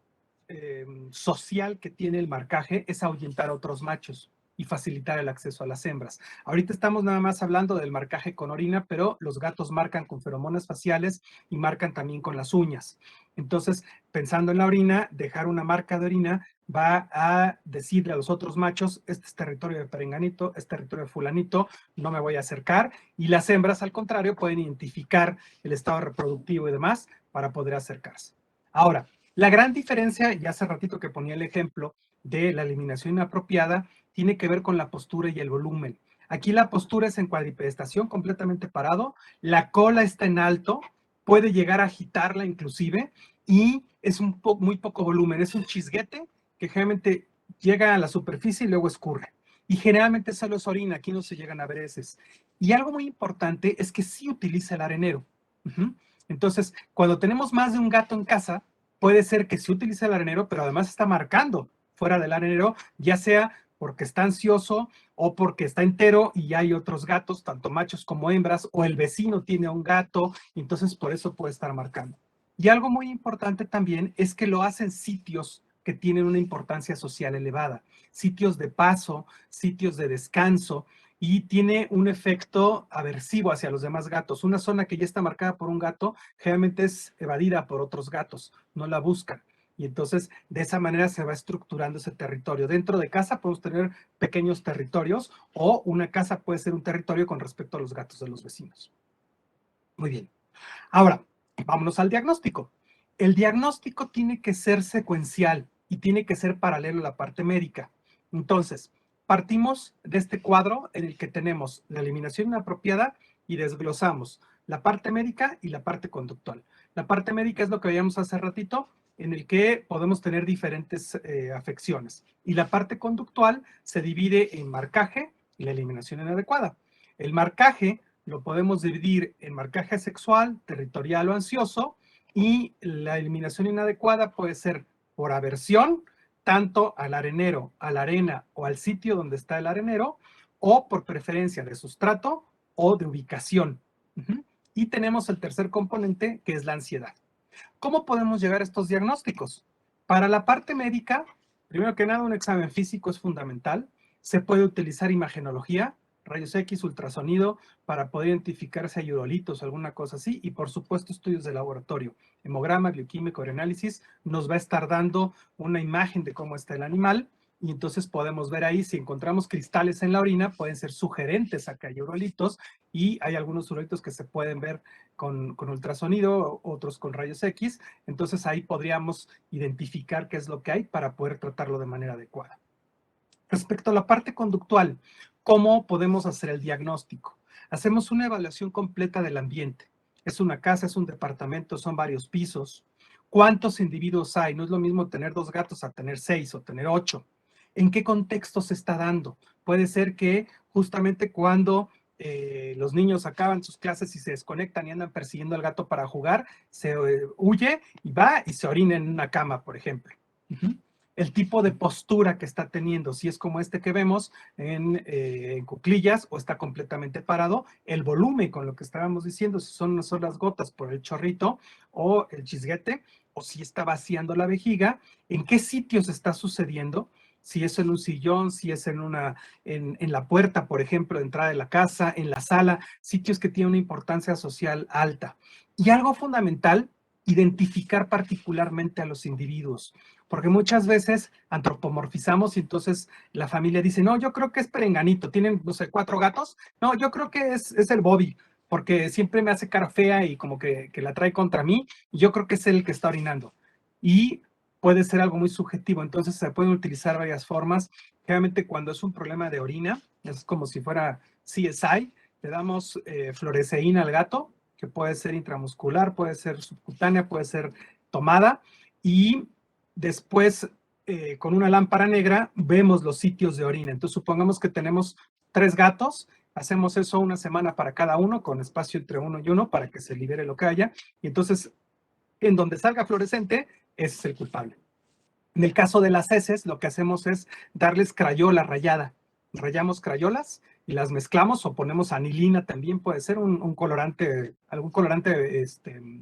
social que tiene el marcaje es ahuyentar a otros machos y facilitar el acceso a las hembras. Ahorita estamos nada más hablando del marcaje con orina, pero los gatos marcan con feromonas faciales y marcan también con las uñas. Entonces, pensando en la orina, dejar una marca de orina va a decirle a los otros machos, este es territorio de perenganito, es territorio de fulanito, no me voy a acercar, y las hembras, al contrario, pueden identificar el estado reproductivo y demás para poder acercarse. Ahora, la gran diferencia, y hace ratito que ponía el ejemplo de la eliminación inapropiada, tiene que ver con la postura y el volumen. Aquí la postura es en cuadripedestación, completamente parado, la cola está en alto, puede llegar a agitarla inclusive, y es muy poco volumen, es un chisguete que generalmente llega a la superficie y luego escurre. Y generalmente solo es orina, aquí no se llegan a ver heces. Y algo muy importante es que sí utiliza el arenero. Entonces, cuando tenemos más de un gato en casa, puede ser que sí utilice el arenero, pero además está marcando fuera del arenero, ya sea porque está ansioso o porque está entero y hay otros gatos, tanto machos como hembras, o el vecino tiene un gato, entonces por eso puede estar marcando. Y algo muy importante también es que lo hacen sitios que tienen una importancia social elevada, sitios de paso, sitios de descanso, y tiene un efecto aversivo hacia los demás gatos. Una zona que ya está marcada por un gato generalmente es evadida por otros gatos, no la buscan. Y entonces de esa manera se va estructurando ese territorio. Dentro de casa podemos tener pequeños territorios, o una casa puede ser un territorio con respecto a los gatos de los vecinos. Muy bien. Ahora, vámonos al diagnóstico. El diagnóstico tiene que ser secuencial y tiene que ser paralelo a la parte médica. Entonces, partimos de este cuadro en el que tenemos la eliminación inapropiada y desglosamos la parte médica y la parte conductual. La parte médica es lo que veíamos hace ratito, en el que podemos tener diferentes afecciones. Y la parte conductual se divide en marcaje y la eliminación inadecuada. El marcaje lo podemos dividir en marcaje sexual, territorial o ansioso, y la eliminación inadecuada puede ser por aversión, tanto al arenero, a la arena o al sitio donde está el arenero, o por preferencia de sustrato o de ubicación. Y tenemos el tercer componente, que es la ansiedad. ¿Cómo podemos llegar a estos diagnósticos? Para la parte médica, primero que nada, un examen físico es fundamental. Se puede utilizar imagenología, rayos X, ultrasonido, para poder identificar si hay urolitos o alguna cosa así, y por supuesto estudios de laboratorio, hemograma, bioquímico, ureanálisis, nos va a estar dando una imagen de cómo está el animal, y entonces podemos ver ahí, si encontramos cristales en la orina, pueden ser sugerentes a que hay urolitos, y hay algunos urolitos que se pueden ver con ultrasonido, otros con rayos X, entonces ahí podríamos identificar qué es lo que hay para poder tratarlo de manera adecuada. Respecto a la parte conductual, ¿cómo podemos hacer el diagnóstico? Hacemos una evaluación completa del ambiente. Es una casa, es un departamento, son varios pisos. ¿Cuántos individuos hay? No es lo mismo tener 2 gatos a tener 6 o tener 8. ¿En qué contexto se está dando? Puede ser que justamente cuando los niños acaban sus clases y se desconectan y andan persiguiendo al gato para jugar, se huye y va y se orina en una cama, por ejemplo. El tipo de postura que está teniendo, si es como este que vemos en cuclillas o está completamente parado, el volumen con lo que estábamos diciendo, si son las gotas por el chorrito o el chisguete, o si está vaciando la vejiga, en qué sitios está sucediendo, si es en un sillón, si es en la puerta, por ejemplo, de entrada de la casa, en la sala, sitios que tienen una importancia social alta. Y algo fundamental, identificar particularmente a los individuos, porque muchas veces antropomorfizamos y entonces la familia dice, no, yo creo que es perenganito, tienen, no sé, 4 gatos, no, yo creo que es el Bobby, porque siempre me hace cara fea y como que la trae contra mí, y yo creo que es el que está orinando. Y puede ser algo muy subjetivo, entonces se pueden utilizar varias formas. Realmente cuando es un problema de orina, es como si fuera CSI, le damos fluoresceína al gato, que puede ser intramuscular, puede ser subcutánea, puede ser tomada, y después con una lámpara negra vemos los sitios de orina. Entonces supongamos que tenemos 3 gatos, hacemos eso una semana para cada uno, con espacio entre uno y uno para que se libere lo que haya, y entonces en donde salga fluorescente, ese es el culpable. En el caso de las heces, lo que hacemos es darles crayola rayada. Rayamos crayolas y las mezclamos o ponemos anilina también, puede ser un colorante, algún colorante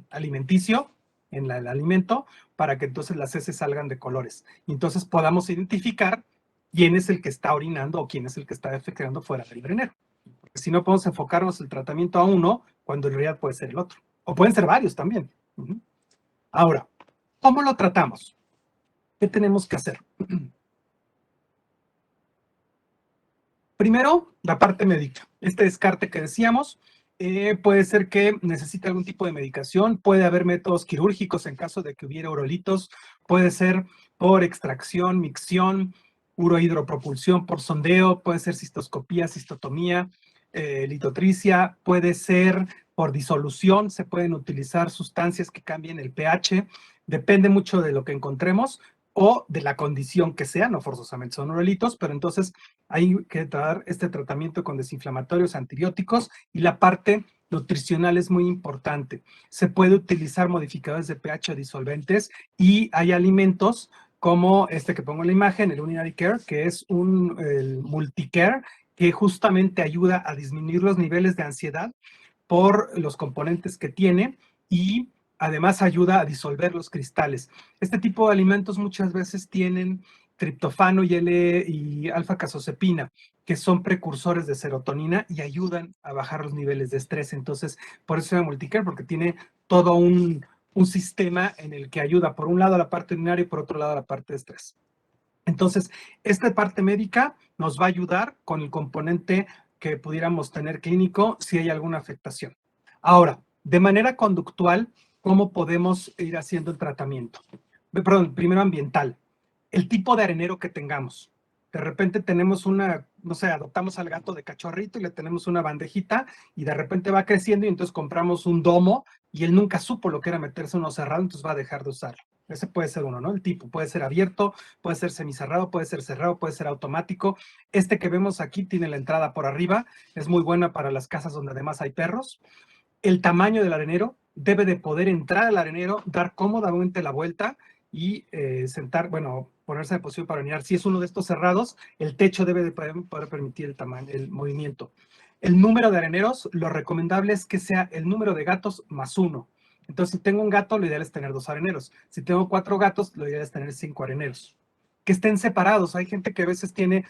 alimenticio en el alimento para que entonces las heces salgan de colores. Y entonces podamos identificar quién es el que está orinando o quién es el que está defecando fuera del urinero. Porque si no podemos enfocarnos el tratamiento a uno, cuando en realidad puede ser el otro. O pueden ser varios también. Ahora, ¿cómo lo tratamos? ¿Qué tenemos que hacer? Primero, la parte médica. Este descarte que decíamos, puede ser que necesite algún tipo de medicación, puede haber métodos quirúrgicos en caso de que hubiera urolitos, puede ser por extracción, micción, urohidropropulsión por sondeo, puede ser cistoscopía, cistotomía, litotricia, puede ser por disolución, se pueden utilizar sustancias que cambien el pH, depende mucho de lo que encontremos o de la condición que sea, no forzosamente son urolitos, pero entonces hay que dar este tratamiento con desinflamatorios, antibióticos, y la parte nutricional es muy importante. Se puede utilizar modificadores de pH o disolventes, y hay alimentos como este que pongo en la imagen, el Urinary Care, que es el Multicare, que justamente ayuda a disminuir los niveles de ansiedad por los componentes que tiene, y además ayuda a disolver los cristales. Este tipo de alimentos muchas veces tienen triptofano y alfa-casozepina, que son precursores de serotonina y ayudan a bajar los niveles de estrés. Entonces, por eso se llama Multicare, porque tiene todo un sistema en el que ayuda por un lado a la parte urinaria y por otro lado a la parte de estrés. Entonces, esta parte médica nos va a ayudar con el componente que pudiéramos tener clínico si hay alguna afectación. Ahora, de manera conductual, ¿cómo podemos ir haciendo el tratamiento? Perdón, primero ambiental. El tipo de arenero que tengamos. De repente tenemos no sé, adoptamos al gato de cachorrito y le tenemos una bandejita y de repente va creciendo y entonces compramos un domo y él nunca supo lo que era meterse uno cerrado, entonces va a dejar de usarlo. Ese puede ser uno, ¿no? El tipo puede ser abierto, puede ser semicerrado, puede ser cerrado, puede ser automático. Este que vemos aquí tiene la entrada por arriba, es muy buena para las casas donde además hay perros. El tamaño del arenero debe de poder entrar al arenero, dar cómodamente la vuelta y ponerse en posición para orinar. Si es uno de estos cerrados, el techo debe de poder permitir el movimiento. El número de areneros, lo recomendable es que sea el número de gatos más 1. Entonces, si tengo un gato, lo ideal es tener 2 areneros. Si tengo 4 gatos, lo ideal es tener 5 areneros. Que estén separados. Hay gente que a veces tiene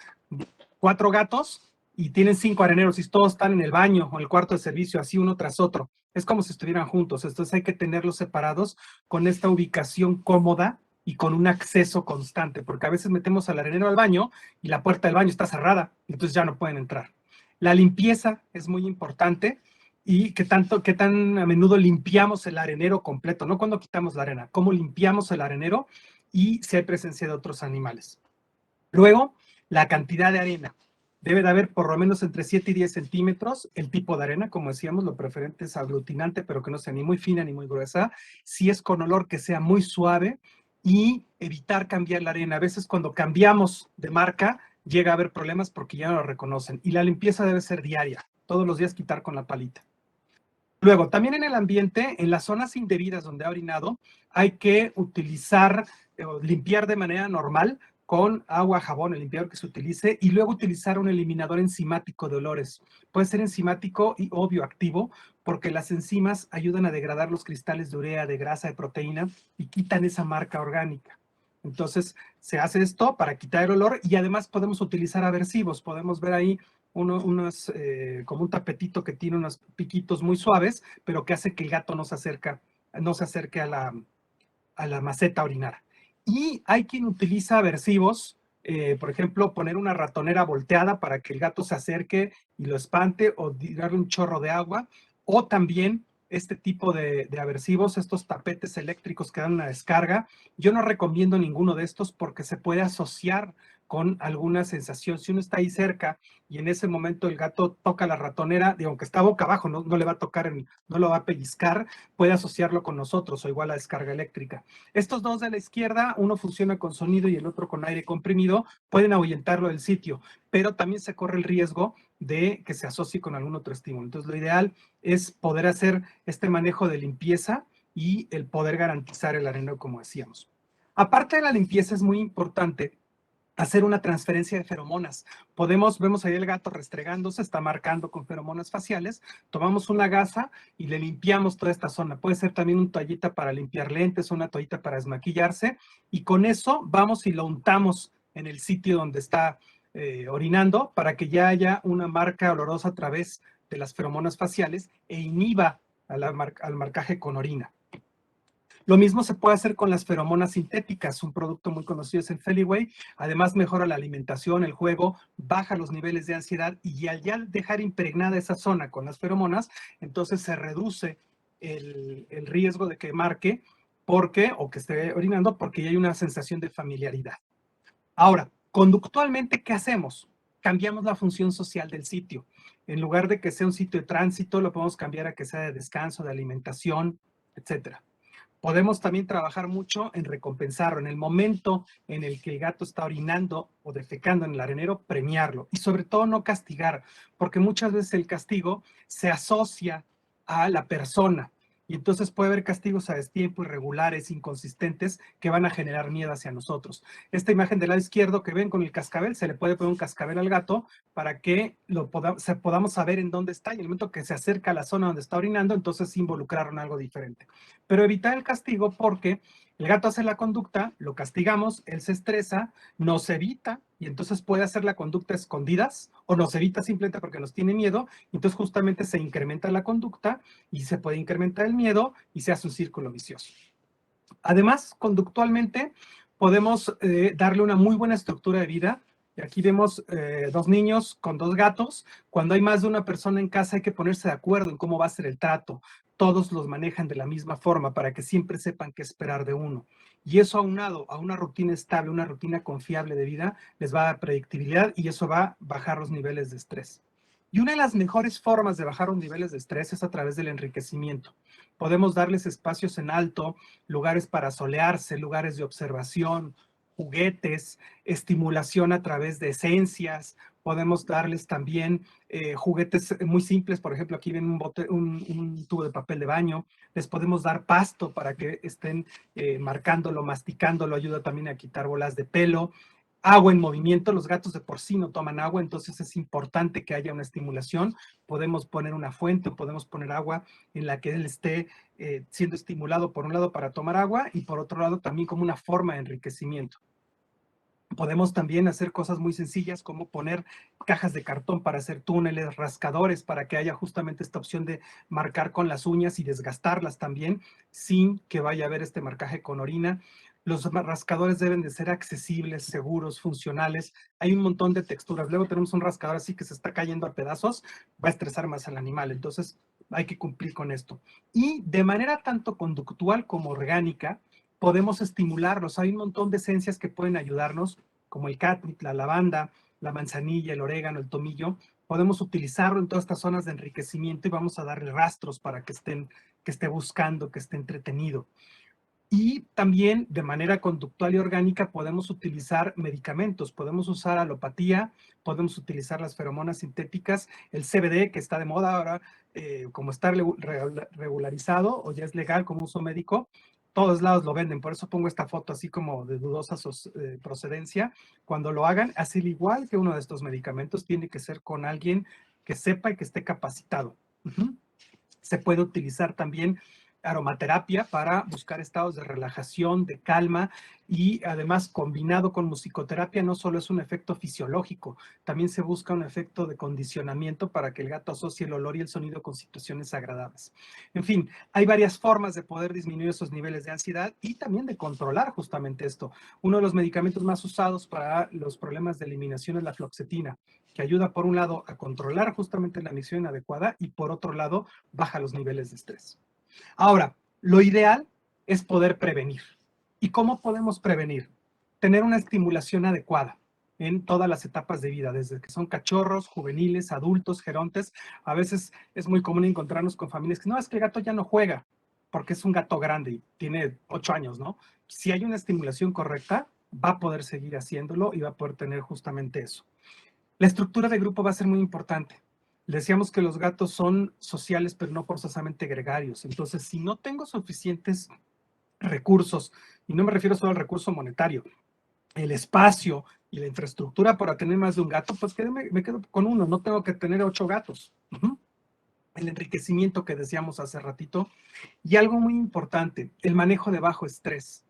4 gatos y tienen 5 areneros y todos están en el baño o en el cuarto de servicio, así uno tras otro. Es como si estuvieran juntos. Entonces hay que tenerlos separados con esta ubicación cómoda y con un acceso constante, porque a veces metemos al arenero al baño y la puerta del baño está cerrada, entonces ya no pueden entrar. La limpieza es muy importante y qué tan a menudo limpiamos el arenero completo, no cuando quitamos la arena, cómo limpiamos el arenero y si hay presencia de otros animales. Luego, la cantidad de arena. Debe de haber por lo menos entre 7 y 10 centímetros. El tipo de arena, como decíamos, lo preferente es aglutinante, pero que no sea ni muy fina ni muy gruesa. Si es con olor, que sea muy suave y evitar cambiar la arena. A veces cuando cambiamos de marca, llega a haber problemas porque ya no lo reconocen. Y la limpieza debe ser diaria. Todos los días quitar con la palita. Luego, también en el ambiente, en las zonas indebidas donde ha orinado, hay que utilizar, limpiar de manera normal con agua, jabón, el limpiador que se utilice, y luego utilizar un eliminador enzimático de olores. Puede ser enzimático y o bioactivo, porque las enzimas ayudan a degradar los cristales de urea, de grasa, de proteína, y quitan esa marca orgánica. Entonces, se hace esto para quitar el olor y además podemos utilizar aversivos. Podemos ver ahí como un tapetito que tiene unos piquitos muy suaves, pero que hace que el gato no se acerque a la maceta a orinar. Y hay quien utiliza aversivos, por ejemplo, poner una ratonera volteada para que el gato se acerque y lo espante, o tirarle un chorro de agua, o también este tipo de aversivos, estos tapetes eléctricos que dan una descarga. Yo no recomiendo ninguno de estos porque se puede asociar con alguna sensación. Si uno está ahí cerca y en ese momento el gato toca la ratonera, y aunque está boca abajo, no le va a tocar, no lo va a pellizcar, puede asociarlo con nosotros o igual a descarga eléctrica. Estos dos de la izquierda, uno funciona con sonido y el otro con aire comprimido, pueden ahuyentarlo del sitio, pero también se corre el riesgo de que se asocie con algún otro estímulo. Entonces, lo ideal es poder hacer este manejo de limpieza y el poder garantizar el arenero, como decíamos. Aparte de la limpieza, es muy importante hacer una transferencia de feromonas. Vemos ahí el gato restregándose, está marcando con feromonas faciales, tomamos una gasa y le limpiamos toda esta zona. Puede ser también una toallita para limpiar lentes, una toallita para desmaquillarse, y con eso vamos y lo untamos en el sitio donde está orinando para que ya haya una marca olorosa a través de las feromonas faciales e inhiba al marcaje con orina. Lo mismo se puede hacer con las feromonas sintéticas. Un producto muy conocido es el Feliway. Además, mejora la alimentación, el juego, baja los niveles de ansiedad, y al ya dejar impregnada esa zona con las feromonas, entonces se reduce el riesgo de que marque o que esté orinando, porque ya hay una sensación de familiaridad. Ahora, conductualmente, ¿qué hacemos? Cambiamos la función social del sitio. En lugar de que sea un sitio de tránsito, lo podemos cambiar a que sea de descanso, de alimentación, etcétera. Podemos también trabajar mucho en recompensarlo. En el momento en el que el gato está orinando o defecando en el arenero, premiarlo. Y sobre todo no castigar, porque muchas veces el castigo se asocia a la persona. Y entonces puede haber castigos a destiempo, irregulares, inconsistentes, que van a generar miedo hacia nosotros. Esta imagen del lado izquierdo que ven con el cascabel, se le puede poner un cascabel al gato para que podamos saber en dónde está, y en el momento que se acerca a la zona donde está orinando, entonces involucraron algo diferente. Pero evitar el castigo, porque el gato hace la conducta, lo castigamos, él se estresa, nos evita, y entonces puede hacer la conducta escondidas, o nos evita simplemente porque nos tiene miedo, y entonces justamente se incrementa la conducta y se puede incrementar el miedo y se hace un círculo vicioso. Además, conductualmente podemos darle una muy buena estructura de vida. Y aquí vemos dos niños con dos gatos. Cuando hay más de una persona en casa, hay que ponerse de acuerdo en cómo va a ser el trato. Todos los manejan de la misma forma para que siempre sepan qué esperar de uno. Y eso, aunado a una rutina estable, una rutina confiable de vida, les va a dar predictibilidad, y eso va a bajar los niveles de estrés. Y una de las mejores formas de bajar los niveles de estrés es a través del enriquecimiento. Podemos darles espacios en alto, lugares para solearse, lugares de observación, juguetes, estimulación a través de esencias. Podemos darles también juguetes muy simples. Por ejemplo, aquí ven un tubo de papel de baño. Les podemos dar pasto para que estén marcándolo, masticándolo. Ayuda también a quitar bolas de pelo. Agua en movimiento. Los gatos de por sí no toman agua, entonces es importante que haya una estimulación. Podemos poner una fuente o podemos poner agua en la que él esté siendo estimulado, por un lado para tomar agua, y por otro lado también como una forma de enriquecimiento. Podemos también hacer cosas muy sencillas como poner cajas de cartón para hacer túneles, rascadores para que haya justamente esta opción de marcar con las uñas y desgastarlas también sin que vaya a haber este marcaje con orina. Los rascadores deben de ser accesibles, seguros, funcionales. Hay un montón de texturas. Luego tenemos un rascador así que se está cayendo a pedazos, va a estresar más al animal. Entonces hay que cumplir con esto. Y de manera tanto conductual como orgánica, podemos estimularlos. Hay un montón de esencias que pueden ayudarnos, como el catnip, la lavanda, la manzanilla, el orégano, el tomillo. Podemos utilizarlo en todas estas zonas de enriquecimiento y vamos a darle rastros para que esté buscando, que esté entretenido. Y también de manera conductual y orgánica podemos utilizar medicamentos, podemos usar alopatía, podemos utilizar las feromonas sintéticas, el CBD que está de moda ahora, como está regularizado o ya es legal como uso médico, todos lados lo venden, por eso pongo esta foto así como de dudosa procedencia. Cuando lo hagan, así igual que uno de estos medicamentos, tiene que ser con alguien que sepa y que esté capacitado. Se puede utilizar también aromaterapia para buscar estados de relajación, de calma, y además combinado con musicoterapia no solo es un efecto fisiológico, también se busca un efecto de condicionamiento para que el gato asocie el olor y el sonido con situaciones agradables. En fin, hay varias formas de poder disminuir esos niveles de ansiedad y también de controlar justamente esto. Uno de los medicamentos más usados para los problemas de eliminación es la fluoxetina, que ayuda por un lado a controlar justamente la emisión inadecuada y por otro lado baja los niveles de estrés. Ahora, lo ideal es poder prevenir. ¿Y cómo podemos prevenir? Tener una estimulación adecuada en todas las etapas de vida, desde que son cachorros, juveniles, adultos, gerontes. A veces es muy común encontrarnos con familias que no, es que el gato ya no juega porque es un gato grande y tiene 8 años, ¿no? Si hay una estimulación correcta, va a poder seguir haciéndolo y va a poder tener justamente eso. La estructura de grupo va a ser muy importante. Decíamos que los gatos son sociales, pero no forzosamente gregarios. Entonces, si no tengo suficientes recursos, y no me refiero solo al recurso monetario, el espacio y la infraestructura para tener más de un gato, pues me quedo con uno, no tengo que tener 8 gatos. El enriquecimiento que decíamos hace ratito. Y algo muy importante, el manejo de bajo estrés.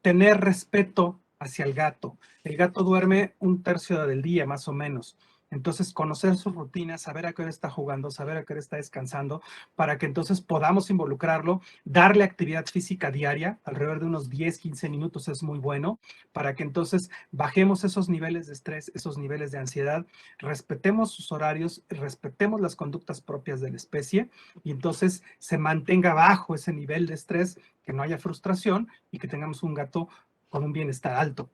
Tener respeto hacia el gato. El gato duerme un tercio del día, más o menos. Entonces, conocer sus rutinas, saber a qué hora está jugando, saber a qué hora está descansando, para que entonces podamos involucrarlo, darle actividad física diaria, alrededor de unos 10, 15 minutos es muy bueno, para que entonces bajemos esos niveles de estrés, esos niveles de ansiedad, respetemos sus horarios, respetemos las conductas propias de la especie y entonces se mantenga bajo ese nivel de estrés, que no haya frustración y que tengamos un gato con un bienestar alto.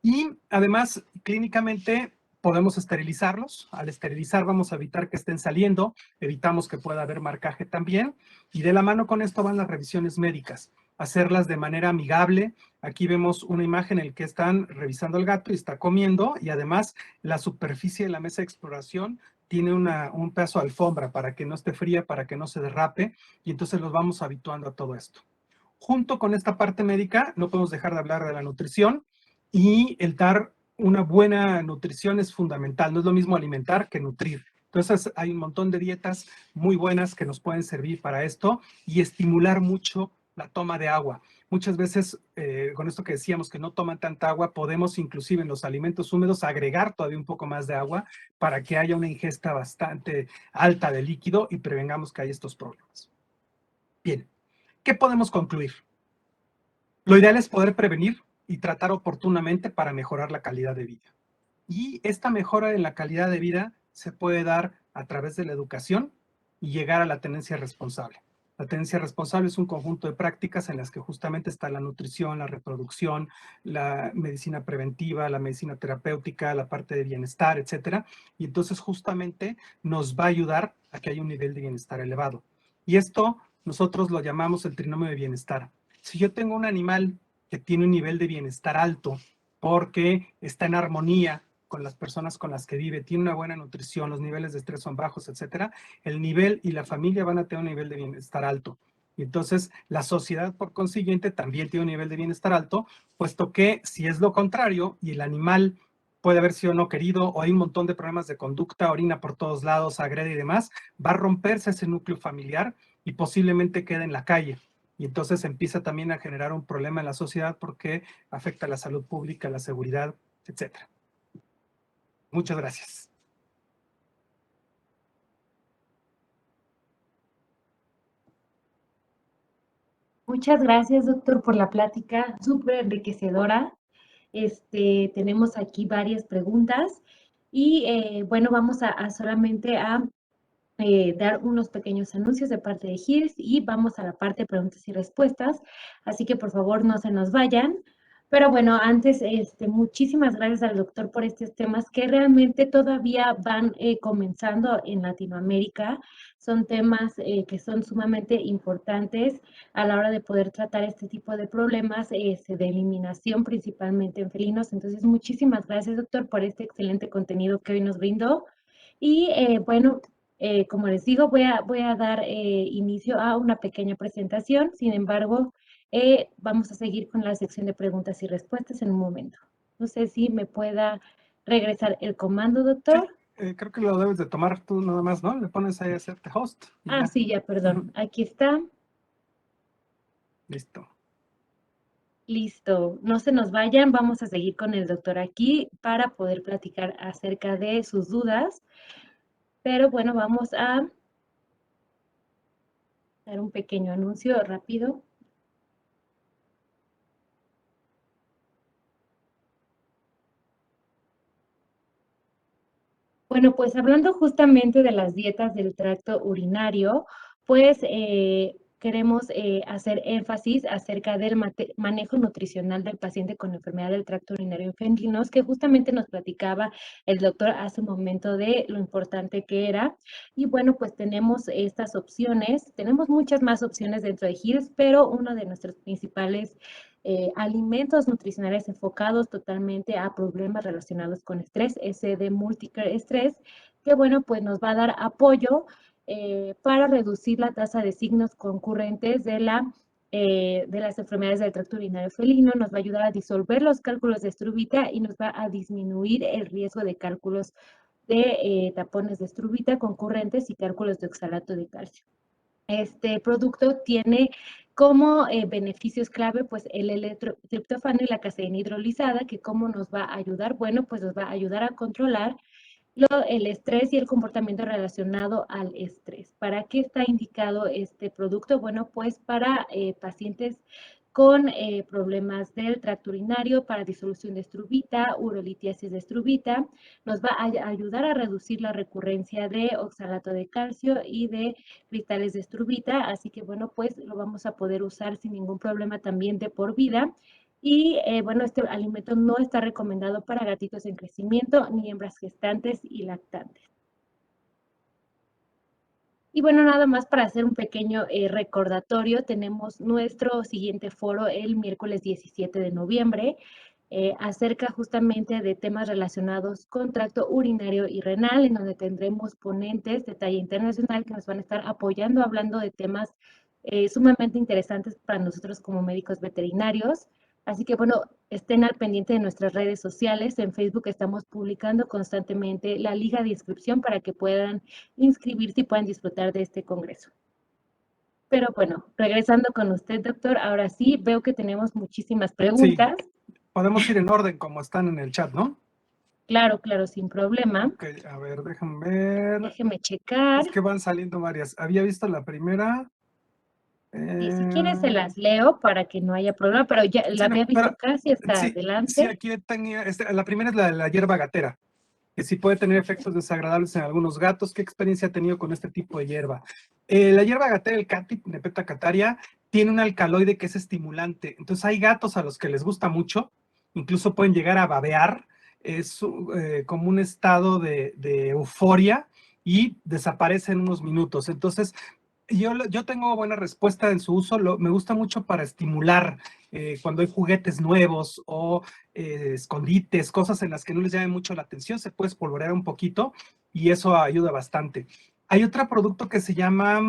Y además, clínicamente podemos esterilizarlos. Al esterilizar vamos a evitar que estén saliendo, evitamos que pueda haber marcaje también. Y de la mano con esto van las revisiones médicas, hacerlas de manera amigable. Aquí vemos una imagen en la que están revisando al gato y está comiendo, y además la superficie de la mesa de exploración tiene un pedazo de alfombra para que no esté fría, para que no se derrape, y entonces los vamos habituando a todo esto. Junto con esta parte médica, no podemos dejar de hablar de la nutrición, y el dar una buena nutrición es fundamental. No es lo mismo alimentar que nutrir. Entonces hay un montón de dietas muy buenas que nos pueden servir para esto y estimular mucho la toma de agua. Muchas veces, con esto que decíamos que no toman tanta agua, podemos inclusive en los alimentos húmedos agregar todavía un poco más de agua para que haya una ingesta bastante alta de líquido y prevengamos que haya estos problemas. Bien, ¿qué podemos concluir? Lo ideal es poder prevenir y tratar oportunamente para mejorar la calidad de vida. Y esta mejora en la calidad de vida se puede dar a través de la educación y llegar a la tenencia responsable. La tenencia responsable es un conjunto de prácticas en las que justamente está la nutrición, la reproducción, la medicina preventiva, la medicina terapéutica, la parte de bienestar, etcétera. Y entonces justamente nos va a ayudar a que haya un nivel de bienestar elevado. Y esto nosotros lo llamamos el trinomio de bienestar. Si yo tengo un animal que tiene un nivel de bienestar alto porque está en armonía con las personas con las que vive, tiene una buena nutrición, los niveles de estrés son bajos, etcétera, el nivel y la familia van a tener un nivel de bienestar alto. Y entonces la sociedad, por consiguiente, también tiene un nivel de bienestar alto, puesto que si es lo contrario y el animal puede haber sido no querido o hay un montón de problemas de conducta, orina por todos lados, agrede y demás, va a romperse ese núcleo familiar y posiblemente quede en la calle. Y entonces empieza también a generar un problema en la sociedad porque afecta a la salud pública, la seguridad etcétera. Muchas gracias. Muchas gracias, doctor, por la plática súper enriquecedora. Tenemos aquí varias preguntas y bueno, vamos a solamente a dar unos pequeños anuncios de parte de GIRS y vamos a la parte de preguntas y respuestas. Así que por favor no se nos vayan. Pero bueno, antes, muchísimas gracias al doctor por estos temas que realmente todavía van comenzando en Latinoamérica. Son temas que son sumamente importantes a la hora de poder tratar este tipo de problemas de eliminación principalmente en felinos. Entonces, muchísimas gracias, doctor, por este excelente contenido que hoy nos brindó. Y bueno, como les digo, voy a dar inicio a una pequeña presentación. Sin embargo, vamos a seguir con la sección de preguntas y respuestas en un momento. No sé si me pueda regresar el comando, doctor. Sí, creo que lo debes de tomar tú nada más, ¿no? Le pones ahí a hacerte host. Y Ah, ya. sí, ya, perdón. Aquí está. Listo. Listo. No se nos vayan. Vamos a seguir con el doctor aquí para poder platicar acerca de sus dudas. Pero bueno, vamos a dar un pequeño anuncio rápido. Bueno, pues hablando justamente de las dietas del tracto urinario, pues queremos hacer énfasis acerca del manejo nutricional del paciente con enfermedad del tracto urinario felinos, que justamente nos platicaba el doctor hace un momento de lo importante que era. Y bueno, pues tenemos estas opciones, tenemos muchas más opciones dentro de GIRS, pero uno de nuestros principales alimentos nutricionales enfocados totalmente a problemas relacionados con estrés, ese de multicare estrés, que bueno, pues nos va a dar apoyo para reducir la tasa de signos concurrentes de las enfermedades del tracto urinario felino, nos va a ayudar a disolver los cálculos de estruvita y nos va a disminuir el riesgo de cálculos de tapones de estruvita concurrentes y cálculos de oxalato de calcio. Este producto tiene como beneficios clave, pues el L-triptófano y la caseína hidrolizada, que cómo nos va a ayudar, bueno, pues nos va a ayudar a controlar el estrés y el comportamiento relacionado al estrés. ¿Para qué está indicado este producto? Bueno, pues para pacientes con problemas del tracto urinario, para disolución de estruvita, urolitiasis de estruvita, nos va a ayudar a reducir la recurrencia de oxalato de calcio y de cristales de estruvita, así que bueno, pues lo vamos a poder usar sin ningún problema también de por vida. Y bueno, este alimento no está recomendado para gatitos en crecimiento ni hembras gestantes y lactantes. Y bueno, nada más para hacer un pequeño recordatorio, tenemos nuestro siguiente foro el miércoles 17 de noviembre, acerca justamente de temas relacionados con tracto urinario y renal, en donde tendremos ponentes de talla internacional que nos van a estar apoyando, hablando de temas sumamente interesantes para nosotros como médicos veterinarios. Así que bueno, estén al pendiente de nuestras redes sociales. En Facebook estamos publicando constantemente la liga de inscripción para que puedan inscribirse y puedan disfrutar de este congreso. Pero bueno, regresando con usted, doctor, ahora sí veo que tenemos muchísimas preguntas. Sí, podemos ir en orden como están en el chat, ¿no? Claro, claro, sin problema. Ok, a ver, déjame ver. Déjeme checar. Es que van saliendo varias. Había visto la primera. Y si quieres se las leo para que no haya problema, pero ya la había visto casi hasta sí, adelante. Sí, aquí tenía, la primera es la hierba gatera, que sí puede tener efectos desagradables en algunos gatos. ¿Qué experiencia ha tenido con este tipo de hierba? La hierba gatera, el Catip, Nepeta cataria, tiene un alcaloide que es estimulante. Entonces hay gatos a los que les gusta mucho, incluso pueden llegar a babear. Es como un estado de euforia y desaparece en unos minutos. Entonces, yo tengo buena respuesta en su uso. Me gusta mucho para estimular cuando hay juguetes nuevos o escondites, cosas en las que no les llame mucho la atención, se puede espolvorear un poquito y eso ayuda bastante. Hay otro producto que se llama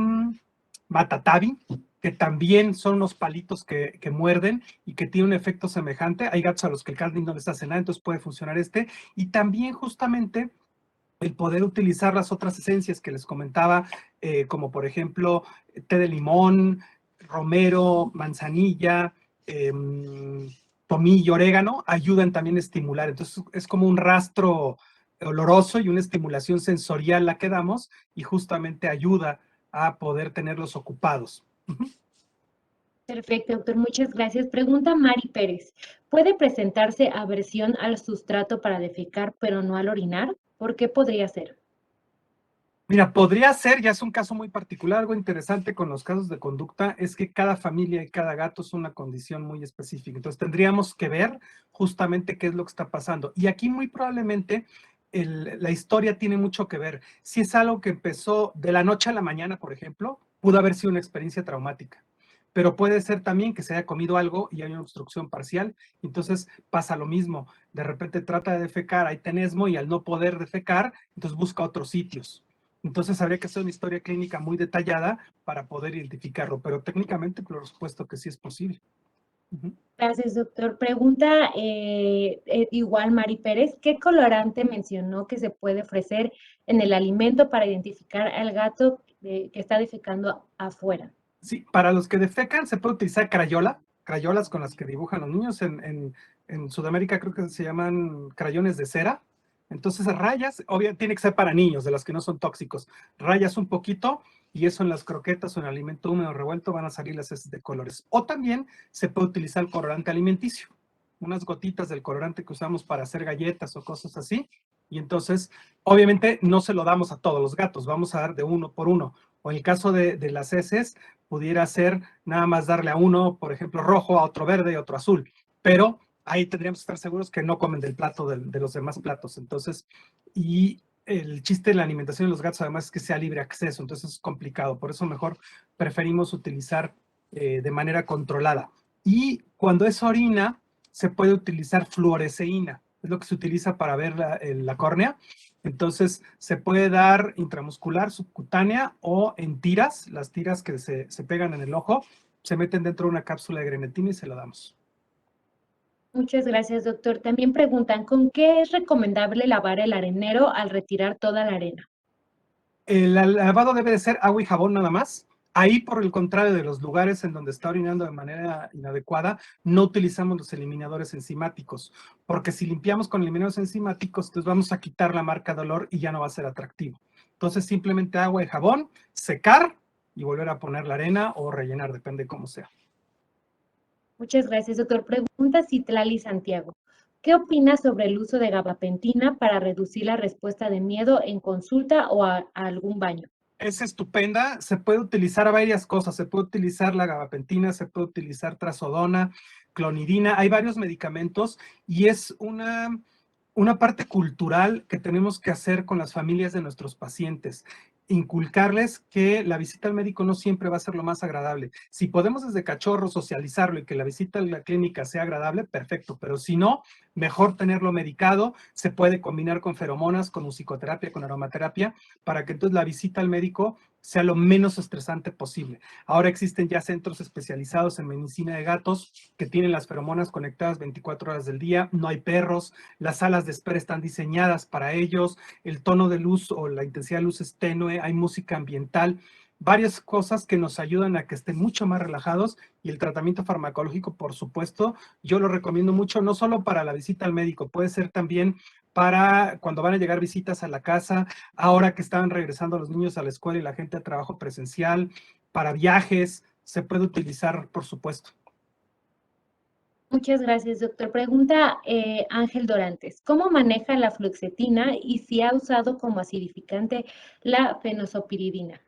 Matatabi, que también son unos palitos que muerden y que tiene un efecto semejante. Hay gatos a los que el candil no les hace nada, entonces puede funcionar este. Y también justamente el poder utilizar las otras esencias que les comentaba, como por ejemplo té de limón, romero, manzanilla, tomillo, orégano, ayudan también a estimular. Entonces es como un rastro oloroso y una estimulación sensorial la que damos y justamente ayuda a poder tenerlos ocupados. Perfecto, doctor, muchas gracias. Pregunta Mari Pérez. ¿Puede presentarse aversión al sustrato para defecar, pero no al orinar? ¿Por qué podría ser? Mira, podría ser, ya es un caso muy particular, algo interesante con los casos de conducta es que cada familia y cada gato es una condición muy específica. Entonces tendríamos que ver justamente qué es lo que está pasando. Y aquí muy probablemente la historia tiene mucho que ver. Si es algo que empezó de la noche a la mañana, por ejemplo, pudo haber sido una experiencia traumática. Pero puede ser también que se haya comido algo y hay una obstrucción parcial. Entonces pasa lo mismo. De repente trata de defecar, hay tenesmo y al no poder defecar, entonces busca otros sitios. Entonces habría que hacer una historia clínica muy detallada para poder identificarlo, pero técnicamente por supuesto que sí es posible. Gracias, doctor. Pregunta igual Mari Pérez. ¿Qué colorante mencionó que se puede ofrecer en el alimento para identificar al gato que está defecando afuera? Sí, para los que defecan se puede utilizar crayolas con las que dibujan los niños. En Sudamérica creo que se llaman crayones de cera. Entonces rayas, obviamente tiene que ser para niños, de los que no son tóxicos. Rayas un poquito y eso en las croquetas o en el alimento húmedo revuelto van a salir las heces de colores. O también se puede utilizar el colorante alimenticio, unas gotitas del colorante que usamos para hacer galletas o cosas así. Y entonces, obviamente no se lo damos a todos los gatos, vamos a dar de uno por uno. O en el caso de las heces, pudiera ser nada más darle a uno, por ejemplo, rojo, a otro verde y a otro azul. Pero ahí tendríamos que estar seguros que no comen del plato de los demás platos. Entonces, y el chiste de la alimentación de los gatos además es que sea libre acceso, entonces es complicado. Por eso mejor preferimos utilizar de manera controlada. Y cuando es orina, se puede utilizar fluoresceína. Es lo que se utiliza para ver la córnea. Entonces, se puede dar intramuscular, subcutánea o en tiras, las tiras que se pegan en el ojo, se meten dentro de una cápsula de grenetina y se la damos. Muchas gracias, doctor. También preguntan, ¿con qué es recomendable lavar el arenero al retirar toda la arena? El lavado debe de ser agua y jabón nada más. Ahí, por el contrario de los lugares en donde está orinando de manera inadecuada, no utilizamos los eliminadores enzimáticos, porque si limpiamos con eliminadores enzimáticos, entonces vamos a quitar la marca de olor y ya no va a ser atractivo. Entonces, simplemente agua y jabón, secar y volver a poner la arena o rellenar, depende de cómo sea. Muchas gracias, doctor. Pregunta Citlali Santiago. ¿Qué opina sobre el uso de gabapentina para reducir la respuesta de miedo en consulta o a algún baño? Es estupenda, se puede utilizar a varias cosas, se puede utilizar la gabapentina, se puede utilizar trazodona, clonidina, hay varios medicamentos y es una parte cultural que tenemos que hacer con las familias de nuestros pacientes. Inculcarles que la visita al médico no siempre va a ser lo más agradable. Si podemos desde cachorro socializarlo y que la visita a la clínica sea agradable, perfecto, pero si no, mejor tenerlo medicado, se puede combinar con feromonas, con musicoterapia, con aromaterapia, para que entonces la visita al médico sea lo menos estresante posible. Ahora existen ya centros especializados en medicina de gatos que tienen las feromonas conectadas 24 horas del día, no hay perros, las salas de espera están diseñadas para ellos, el tono de luz o la intensidad de luz es tenue, hay música ambiental, varias cosas que nos ayudan a que estén mucho más relajados y el tratamiento farmacológico, por supuesto, yo lo recomiendo mucho, no solo para la visita al médico, puede ser también para cuando van a llegar visitas a la casa, ahora que están regresando los niños a la escuela y la gente a trabajo presencial, para viajes, se puede utilizar, por supuesto. Muchas gracias, doctor. Pregunta Ángel Dorantes. ¿Cómo maneja la fluoxetina y si ha usado como acidificante la fenosopiridina?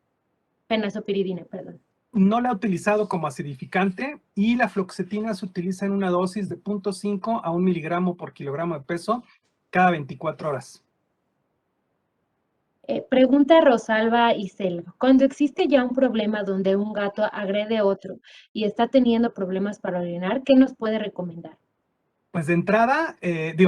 Fenazopiridina, perdón. No la ha utilizado como acidificante y la fluoxetina se utiliza en una dosis de 0.5 a 1 miligramo por kilogramo de peso cada 24 horas. Pregunta Rosalba y Selva. Cuando existe ya un problema donde un gato agrede a otro y está teniendo problemas para orinar, ¿qué nos puede recomendar? Pues de entrada,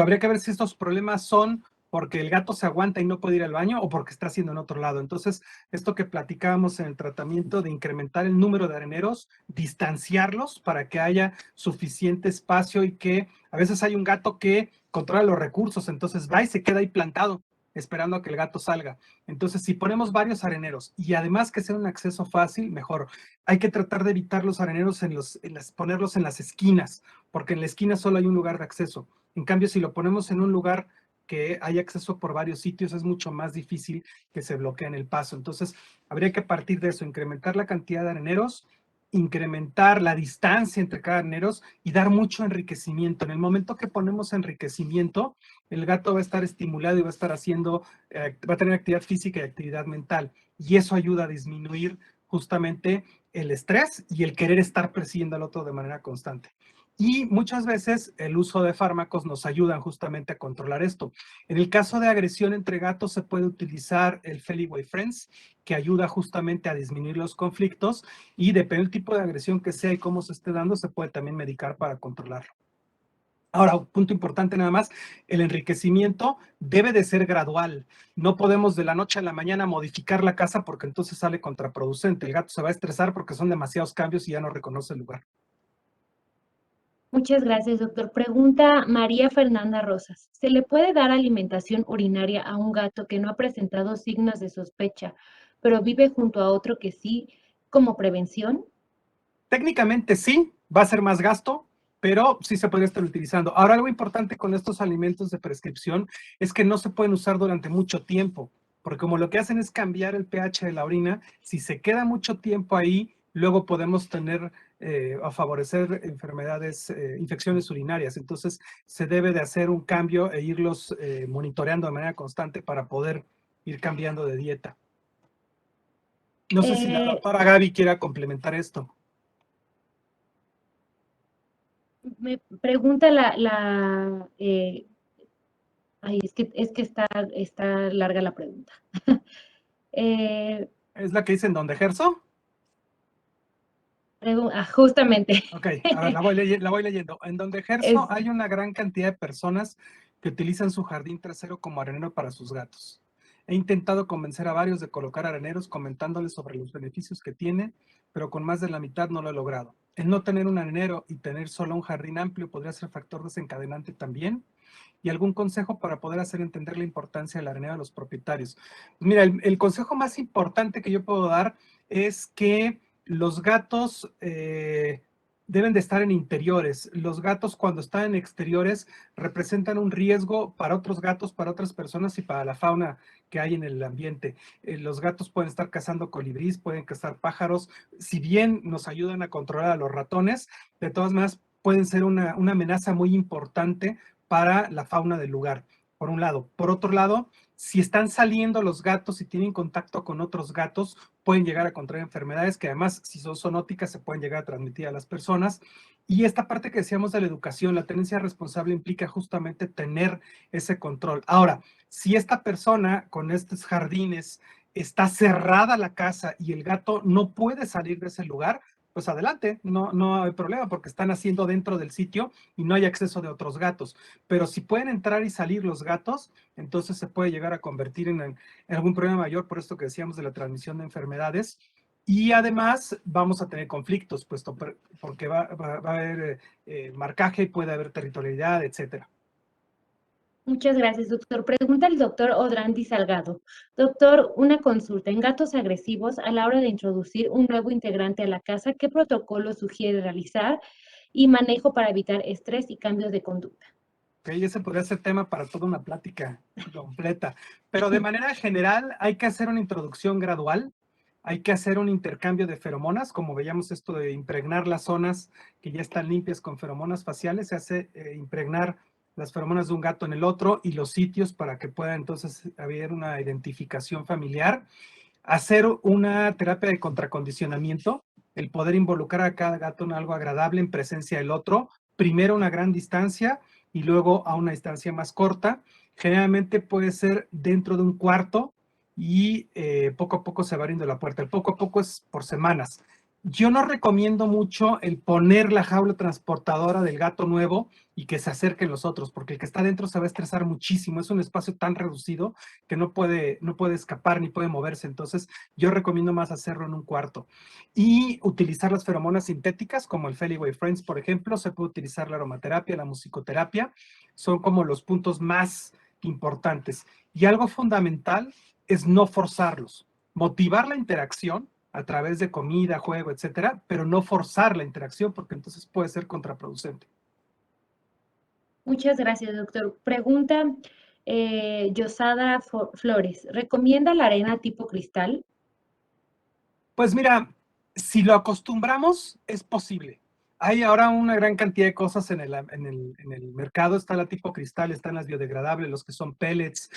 habría que ver si estos problemas son porque el gato se aguanta y no puede ir al baño o porque está haciendo en otro lado. Entonces, esto que platicábamos en el tratamiento de incrementar el número de areneros, distanciarlos para que haya suficiente espacio y que a veces hay un gato que controla los recursos, entonces va y se queda ahí plantado esperando a que el gato salga. Entonces, si ponemos varios areneros y además que sea un acceso fácil, mejor. Hay que tratar de evitar los areneros ponerlos en las esquinas, porque en la esquina solo hay un lugar de acceso. En cambio, si lo ponemos en un lugar que hay acceso por varios sitios, es mucho más difícil que se bloqueen el paso. Entonces, habría que partir de eso, incrementar la cantidad de areneros, incrementar la distancia entre cada areneros y dar mucho enriquecimiento. En el momento que ponemos enriquecimiento, el gato va a estar estimulado y va a estar haciendo, va a tener actividad física y actividad mental. Y eso ayuda a disminuir justamente el estrés y el querer estar persiguiendo al otro de manera constante. Y muchas veces el uso de fármacos nos ayudan justamente a controlar esto. En el caso de agresión entre gatos se puede utilizar el Feliway Friends, que ayuda justamente a disminuir los conflictos y depende del tipo de agresión que sea y cómo se esté dando, se puede también medicar para controlarlo. Ahora, un punto importante nada más, el enriquecimiento debe de ser gradual. No podemos de la noche a la mañana modificar la casa porque entonces sale contraproducente. El gato se va a estresar porque son demasiados cambios y ya no reconoce el lugar. Muchas gracias, doctor. Pregunta María Fernanda Rosas. ¿Se le puede dar alimentación urinaria a un gato que no ha presentado signos de sospecha, pero vive junto a otro que sí, como prevención? Técnicamente sí, va a ser más gasto, pero sí se podría estar utilizando. Ahora, algo importante con estos alimentos de prescripción es que no se pueden usar durante mucho tiempo, porque como lo que hacen es cambiar el pH de la orina, si se queda mucho tiempo ahí, luego podemos tener a favorecer enfermedades, infecciones urinarias. Entonces, se debe de hacer un cambio e irlos monitoreando de manera constante para poder ir cambiando de dieta. No sé si la doctora Gaby quiera complementar esto. Me pregunta ay, es que está larga la pregunta. ¿Es la que dice en donde ejerzo? Justamente. Ok, a ver, la voy leyendo. En donde Es, ejerzo hay una gran cantidad de personas que utilizan su jardín trasero como arenero para sus gatos. He intentado convencer a varios de colocar areneros comentándoles sobre los beneficios que tiene, pero con más de la mitad no lo he logrado. El no tener un arenero y tener solo un jardín amplio podría ser factor desencadenante también. ¿Y algún consejo para poder hacer entender la importancia del arenero a los propietarios? Pues mira, el consejo más importante que yo puedo dar es que los gatos deben de estar en interiores. Los gatos cuando están en exteriores representan un riesgo para otros gatos, para otras personas y para la fauna que hay en el ambiente. Los gatos pueden estar cazando colibrís, pueden cazar pájaros. Si bien nos ayudan a controlar a los ratones, de todas maneras pueden ser una amenaza muy importante para la fauna del lugar, por un lado. Por otro lado, si están saliendo los gatos y tienen contacto con otros gatos, pueden llegar a contraer enfermedades que además, si son zoonóticas, se pueden llegar a transmitir a las personas. Y esta parte que decíamos de la educación, la tenencia responsable implica justamente tener ese control. Ahora, si esta persona con estos jardines está cerrada la casa y el gato no puede salir de ese lugar, pues adelante, no hay problema porque están haciendo dentro del sitio y no hay acceso de otros gatos. Pero si pueden entrar y salir los gatos, entonces se puede llegar a convertir en algún problema mayor, por esto que decíamos de la transmisión de enfermedades. Y además vamos a tener conflictos, puesto porque va a haber marcaje, puede haber territorialidad, etcétera. Muchas gracias, doctor. Pregunta el doctor Odrandi Salgado. Doctor, una consulta. En gatos agresivos, a la hora de introducir un nuevo integrante a la casa, ¿qué protocolo sugiere realizar y manejo para evitar estrés y cambios de conducta? Ok, ese podría ser tema para toda una plática completa. Pero de manera general hay que hacer una introducción gradual, hay que hacer un intercambio de feromonas, como veíamos esto de impregnar las zonas que ya están limpias con feromonas faciales, se hace impregnar las feromonas de un gato en el otro y los sitios para que pueda entonces haber una identificación familiar. Hacer una terapia de contracondicionamiento, el poder involucrar a cada gato en algo agradable en presencia del otro, primero a una gran distancia y luego a una distancia más corta. Generalmente puede ser dentro de un cuarto y poco a poco se va abriendo la puerta. El poco a poco es por semanas. Yo no recomiendo mucho el poner la jaula transportadora del gato nuevo y que se acerquen los otros, porque el que está dentro se va a estresar muchísimo. Es un espacio tan reducido que no puede escapar ni puede moverse. Entonces, yo recomiendo más hacerlo en un cuarto. Y utilizar las feromonas sintéticas, como el Feliway Friends, por ejemplo. Se puede utilizar la aromaterapia, la musicoterapia. Son como los puntos más importantes. Y algo fundamental es no forzarlos. Motivar la interacción a través de comida, juego, etcétera, pero no forzar la interacción porque entonces puede ser contraproducente. Muchas gracias, doctor. Pregunta Yosada Flores. ¿Recomienda la arena tipo cristal? Pues mira, si lo acostumbramos, es posible. Hay ahora una gran cantidad de cosas en el mercado. Está la tipo cristal, están las biodegradables, los que son pellets.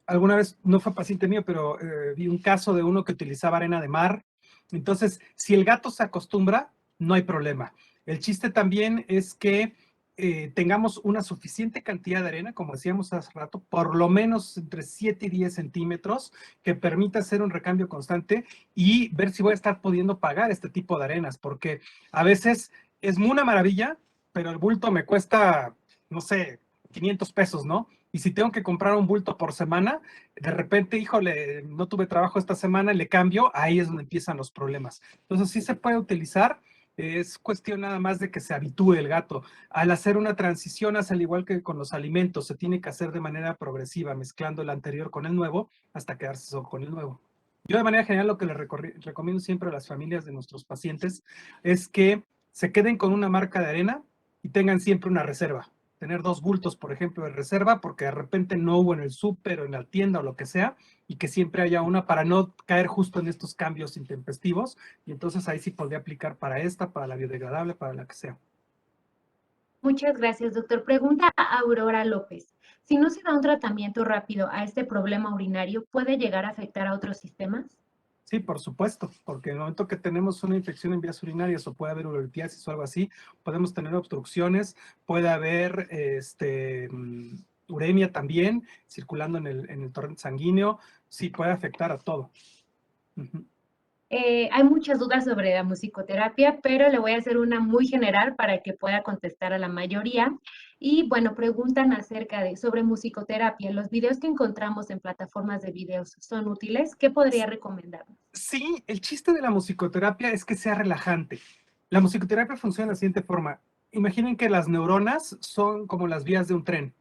Alguna vez, no fue paciente mío, pero vi un caso de uno que utilizaba arena de mar. Entonces, si el gato se acostumbra, no hay problema. El chiste también es que tengamos una suficiente cantidad de arena, como decíamos hace rato, por lo menos entre 7 y 10 centímetros, que permita hacer un recambio constante y ver si voy a estar pudiendo pagar este tipo de arenas, porque a veces es una maravilla, pero el bulto me cuesta, no sé, 500 pesos, ¿no? Y si tengo que comprar un bulto por semana, de repente, híjole, no tuve trabajo esta semana, le cambio, ahí es donde empiezan los problemas. Entonces sí se puede utilizar, es cuestión nada más de que se habitúe el gato. Al hacer una transición, hace al igual que con los alimentos, se tiene que hacer de manera progresiva, mezclando el anterior con el nuevo, hasta quedarse solo con el nuevo. Yo de manera general lo que les recomiendo siempre a las familias de nuestros pacientes es que se queden con una marca de arena y tengan siempre una reserva. Tener 2 bultos, por ejemplo, de reserva, porque de repente no hubo en el súper o en la tienda o lo que sea, y que siempre haya una para no caer justo en estos cambios intempestivos. Y entonces ahí sí podría aplicar para esta, para la biodegradable, para la que sea. Muchas gracias, doctor. Pregunta a Aurora López. Si no se da un tratamiento rápido a este problema urinario, ¿puede llegar a afectar a otros sistemas? Sí, por supuesto, porque en el momento que tenemos una infección en vías urinarias o puede haber urolitiasis o algo así, podemos tener obstrucciones, puede haber uremia también circulando en el torrente sanguíneo, sí puede afectar a todo. Ujú. Hay muchas dudas sobre la musicoterapia, pero le voy a hacer una muy general para que pueda contestar a la mayoría. Y bueno, preguntan acerca de sobre musicoterapia. ¿Los videos que encontramos en plataformas de videos son útiles? ¿Qué podría recomendarnos? Sí, el chiste de la musicoterapia es que sea relajante. La musicoterapia funciona de la siguiente forma. Imaginen que las neuronas son como las vías de un tren.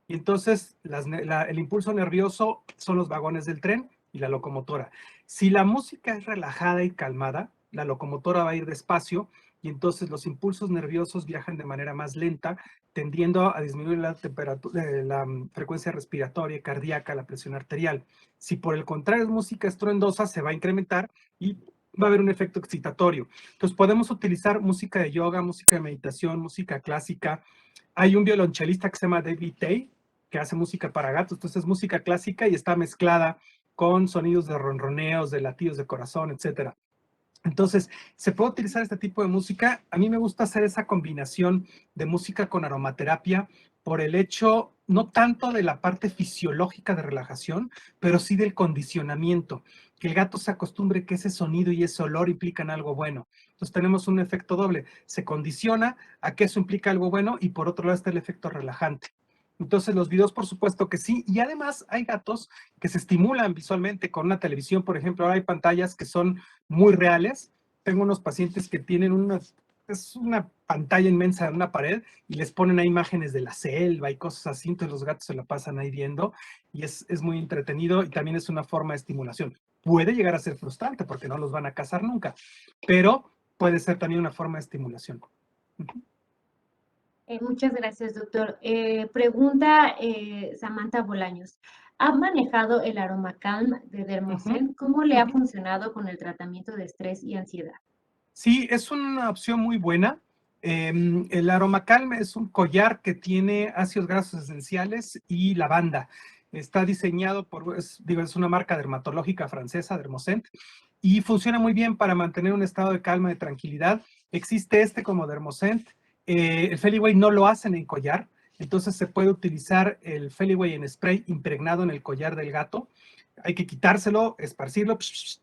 Y entonces el impulso nervioso son los vagones del tren y la locomotora. Si la música es relajada y calmada, la locomotora va a ir despacio y entonces los impulsos nerviosos viajan de manera más lenta, tendiendo a disminuir la temperatura, la frecuencia respiratoria, cardíaca, la presión arterial. Si por el contrario es música estruendosa, se va a incrementar y va a haber un efecto excitatorio. Entonces podemos utilizar música de yoga, música de meditación, música clásica. Hay un violonchelista que se llama David Tay, que hace música para gatos, entonces es música clásica y está mezclada con sonidos de ronroneos, de latidos de corazón, etcétera. Entonces, se puede utilizar este tipo de música. A mí me gusta hacer esa combinación de música con aromaterapia por el hecho, no tanto de la parte fisiológica de relajación, pero sí del condicionamiento, que el gato se acostumbre que ese sonido y ese olor implican algo bueno. Entonces tenemos un efecto doble, se condiciona a que eso implica algo bueno y por otro lado está el efecto relajante. Entonces los videos por supuesto que sí, y además hay gatos que se estimulan visualmente con una televisión, por ejemplo, ahora hay pantallas que son muy reales. Tengo unos pacientes que tienen es una pantalla inmensa en una pared y les ponen ahí imágenes de la selva y cosas así, entonces los gatos se la pasan ahí viendo y es muy entretenido y también es una forma de estimulación. Puede llegar a ser frustrante porque no los van a cazar nunca, pero puede ser también una forma de estimulación. Muchas gracias, doctor. Pregunta Samantha Bolaños. ¿Ha manejado el Aromacalm de Uh -huh, Dermocen? ¿Cómo le uh ha -huh. funcionado con el tratamiento de estrés y ansiedad? Sí, es una opción muy buena. El Aromacalm es un collar que tiene ácidos grasos esenciales y lavanda. Está diseñado es una marca dermatológica francesa, Dermocent, y funciona muy bien para mantener un estado de calma y tranquilidad. Existe este como Dermocent. El Feliway no lo hacen en collar, entonces se puede utilizar el Feliway en spray impregnado en el collar del gato. Hay que quitárselo, esparcirlo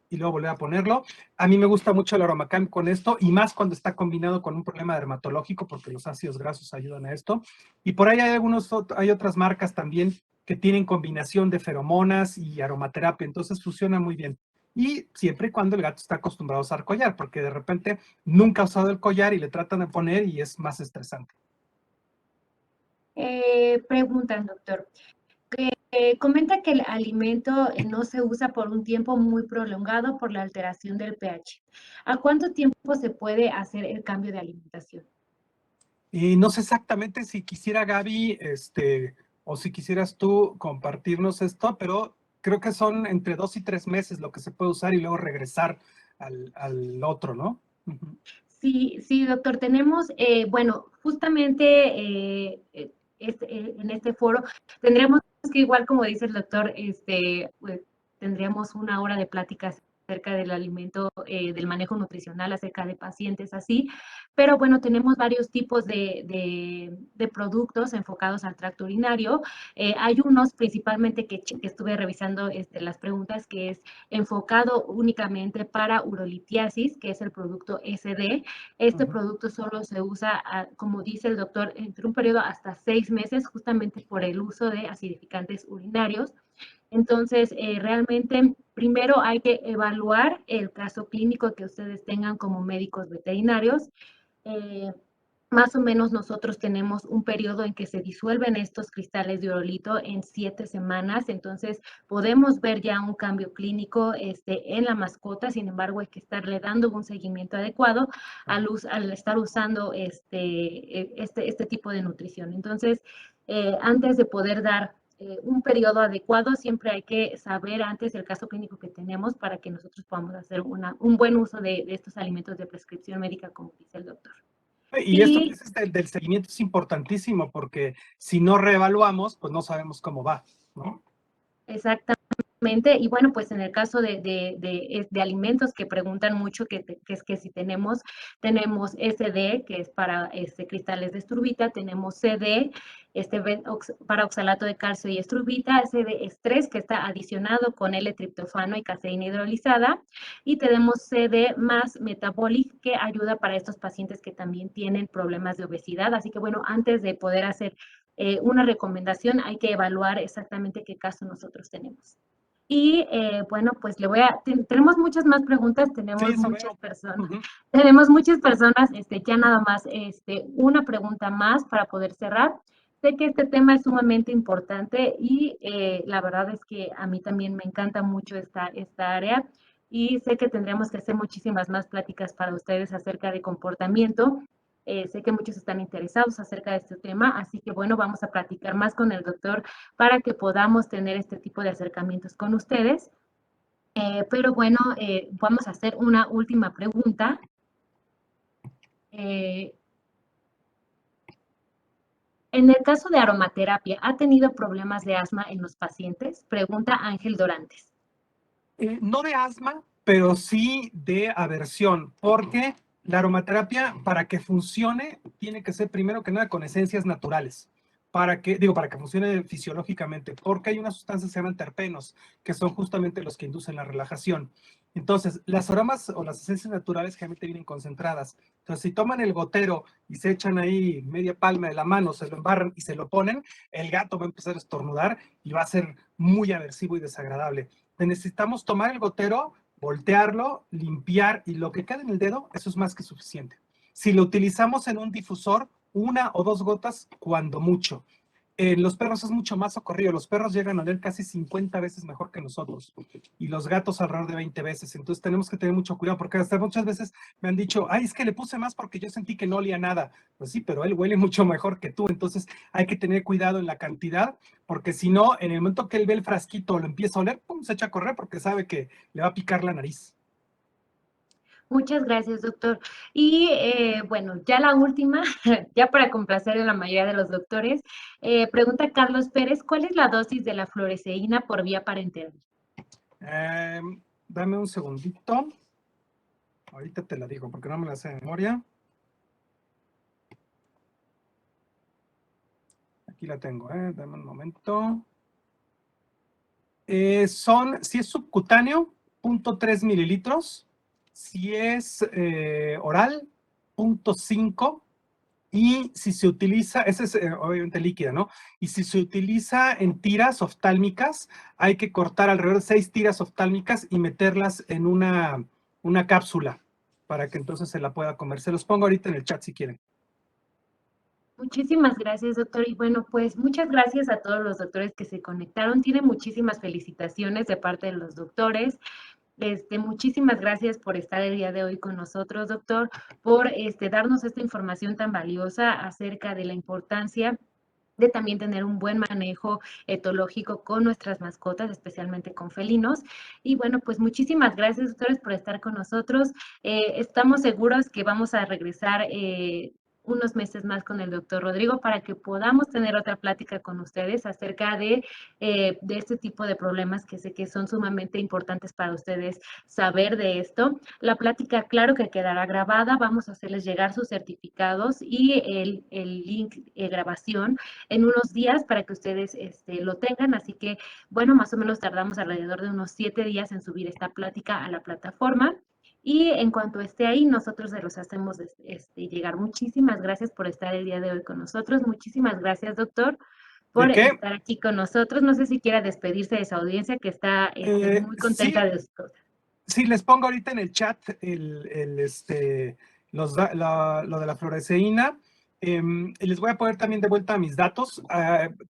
y luego volver a ponerlo. A mí me gusta mucho el Aromacam con esto y más cuando está combinado con un problema dermatológico porque los ácidos grasos ayudan a esto. Y por ahí hay otras marcas también que tienen combinación de feromonas y aromaterapia, entonces funciona muy bien. Y siempre y cuando el gato está acostumbrado a usar collar, porque de repente nunca ha usado el collar y le tratan de poner y es más estresante. Preguntan, doctor. Comenta que el alimento no se usa por un tiempo muy prolongado por la alteración del pH. ¿A cuánto tiempo se puede hacer el cambio de alimentación? Y no sé exactamente si quisiera Gaby, o si quisieras tú compartirnos esto, pero creo que son entre 2 y 3 meses lo que se puede usar y luego regresar al otro, ¿no? Ujú. Sí, sí, doctor, tenemos, bueno, justamente en este foro tendremos que, igual como dice el doctor, pues, tendríamos una hora de pláticas acerca del alimento, del manejo nutricional, acerca de pacientes así, pero bueno, tenemos varios tipos de productos enfocados al tracto urinario. Hay unos principalmente que estuve revisando las preguntas, que es enfocado únicamente para urolitiasis, que es el producto SD. Este producto solo se usa, como dice el doctor, entre un periodo hasta 6 meses, justamente por el uso de acidificantes urinarios. Entonces, realmente, primero hay que evaluar el caso clínico que ustedes tengan como médicos veterinarios. Eh, Más o menos nosotros tenemos un periodo en que se disuelven estos cristales de urolito en 7 semanas, entonces podemos ver ya un cambio clínico en la mascota. Sin embargo, hay que estarle dando un seguimiento adecuado al estar usando este tipo de nutrición. Entonces, antes de poder dar un periodo adecuado, siempre hay que saber antes el caso clínico que tenemos para que nosotros podamos hacer un buen uso de estos alimentos de prescripción médica, como dice el doctor. Y esto que Y dices del seguimiento es importantísimo porque si no reevaluamos, pues no sabemos cómo va, ¿no? exactamente, y bueno, pues en el caso de alimentos que preguntan mucho, que es que si tenemos SD, que es para cristales de estruvita, tenemos CD, para oxalato de calcio y estruvita, CD estrés, que está adicionado con L-triptofano y caseína hidrolizada, y tenemos CD más metabolic, que ayuda para estos pacientes que también tienen problemas de obesidad. Así que bueno, antes de poder hacer una recomendación, hay que evaluar exactamente qué caso nosotros tenemos. Y bueno, pues tenemos muchas más preguntas, Sí, eso veo. Ujú. tenemos muchas personas, ya nada más, una pregunta más para poder cerrar. Sé que este tema es sumamente importante y la verdad es que a mí también me encanta mucho esta área y sé que tendremos que hacer muchísimas más pláticas para ustedes acerca de comportamiento. Sé que muchos están interesados acerca de este tema, así que bueno, vamos a platicar más con el doctor para que podamos tener este tipo de acercamientos con ustedes. Pero bueno, vamos a hacer una última pregunta. Eh, en el caso de aromaterapia, ¿ha tenido problemas de asma en los pacientes? Pregunta Ángel Dorantes. No de asma, pero sí de aversión, porque la aromaterapia, para que funcione, tiene que ser primero que nada con esencias naturales. Para que funcione fisiológicamente, porque hay unas sustancias que se llaman terpenos, que son justamente los que inducen la relajación. Entonces, las aromas o las esencias naturales generalmente vienen concentradas. Entonces, si toman el gotero y se echan ahí media palma de la mano, se lo embarran y se lo ponen, el gato va a empezar a estornudar y va a ser muy aversivo y desagradable. Necesitamos tomar el gotero, voltearlo, limpiar y lo que quede en el dedo, eso es más que suficiente. Si lo utilizamos en un difusor, 1 o 2 gotas, cuando mucho. En los perros es mucho más socorrido. Los perros llegan a oler casi 50 veces mejor que nosotros y los gatos alrededor de 20 veces. Entonces tenemos que tener mucho cuidado porque hasta muchas veces me han dicho, ay, es que le puse más porque yo sentí que no olía nada. Pues sí, pero él huele mucho mejor que tú. Entonces hay que tener cuidado en la cantidad porque si no, en el momento que él ve el frasquito lo empieza a oler, pum, se echa a correr porque sabe que le va a picar la nariz. Muchas gracias, doctor. Y bueno, ya la última, ya para complacer a la mayoría de los doctores, pregunta Carlos Pérez, ¿cuál es la dosis de la fluoresceína por vía parenteral? Dame un segundito. Ahorita te la digo porque no me la sé de memoria. Aquí la tengo, dame un momento. Si es subcutáneo, 0.3 mililitros. Si es oral, 0.5. Y si se utiliza, esa es obviamente líquida, ¿no? Y si se utiliza en tiras oftálmicas, hay que cortar alrededor de 6 tiras oftálmicas y meterlas en una cápsula para que entonces se la pueda comer. Se los pongo ahorita en el chat si quieren. Muchísimas gracias, doctor. Y bueno, pues muchas gracias a todos los doctores que se conectaron. Tiene muchísimas felicitaciones de parte de los doctores. Muchísimas gracias por estar el día de hoy con nosotros, doctor, por darnos esta información tan valiosa acerca de la importancia de también tener un buen manejo etológico con nuestras mascotas, especialmente con felinos. Y bueno, pues muchísimas gracias, doctores, por estar con nosotros. Estamos seguros que vamos a regresar unos meses más con el doctor Rodrigo para que podamos tener otra plática con ustedes acerca de este tipo de problemas que sé que son sumamente importantes para ustedes saber de esto. La plática, claro que quedará grabada, vamos a hacerles llegar sus certificados y el link de grabación en unos días para que ustedes lo tengan. Así que, bueno, más o menos tardamos alrededor de unos 7 días en subir esta plática a la plataforma. Y en cuanto esté ahí, nosotros se los hacemos llegar. Muchísimas gracias por estar el día de hoy con nosotros. Muchísimas gracias, doctor, ¿De por qué? estar aquí con nosotros. No sé si quiera despedirse de esa audiencia que está muy Sí, contenta de usted. sí, les pongo ahorita en el chat lo de la fluoresceína. Les voy a poner también de vuelta mis datos.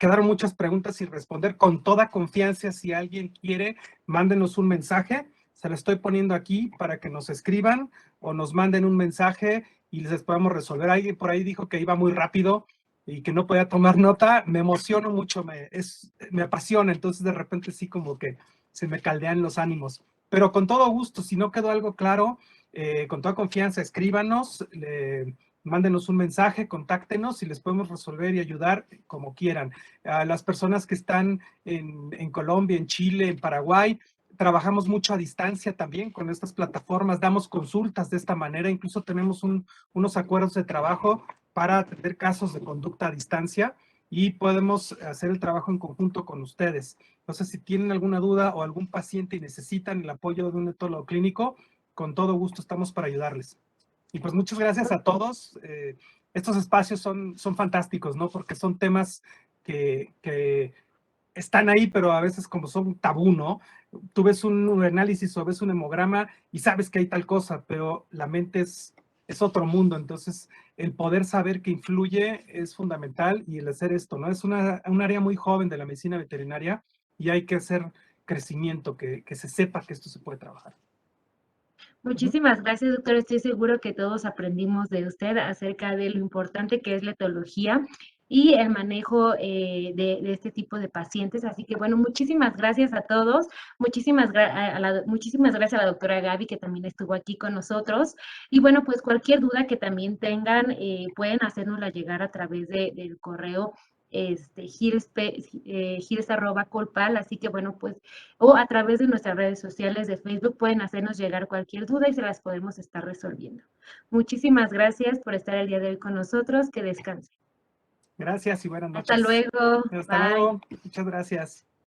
Quedaron muchas preguntas sin responder. Con toda confianza, si alguien quiere, mándenos un mensaje. Se lo estoy poniendo aquí para que nos escriban o nos manden un mensaje y les podamos resolver. Alguien por ahí dijo que iba muy rápido y que no podía tomar nota. Me emociono mucho, me apasiona. Entonces, de repente sí como que se me caldean los ánimos. Pero con todo gusto, si no quedó algo claro, con toda confianza, escríbanos, mándenos un mensaje, contáctenos y les podemos resolver y ayudar como quieran. A las personas que están en Colombia, en Chile, en Paraguay, trabajamos mucho a distancia también con estas plataformas, damos consultas de esta manera, incluso tenemos unos acuerdos de trabajo para atender casos de conducta a distancia y podemos hacer el trabajo en conjunto con ustedes. Entonces, si tienen alguna duda o algún paciente y necesitan el apoyo de un etólogo clínico, con todo gusto estamos para ayudarles. Y pues muchas gracias a todos. Estos espacios son fantásticos, ¿no? Porque son temas que están ahí, pero a veces como son tabú, ¿no? Tú ves un análisis o ves un hemograma y sabes que hay tal cosa, pero la mente es otro mundo. Entonces, el poder saber que influye es fundamental y el hacer esto, ¿no? Es un área muy joven de la medicina veterinaria y hay que hacer crecimiento, que se sepa que esto se puede trabajar. Muchísimas gracias, doctor. Estoy seguro que todos aprendimos de usted acerca de lo importante que es la etología y el manejo de este tipo de pacientes. Así que, bueno, muchísimas gracias a todos. Muchísimas gracias a la doctora Gaby, que también estuvo aquí con nosotros. Y bueno, pues cualquier duda que también tengan, pueden hacérnosla llegar a través del correo gires@colpal, así que bueno, pues, o a través de nuestras redes sociales de Facebook pueden hacernos llegar cualquier duda y se las podemos estar resolviendo. Muchísimas gracias por estar el día de hoy con nosotros, que descansen. Gracias y buenas Hasta noches. luego, Hasta bye. luego. Muchas gracias.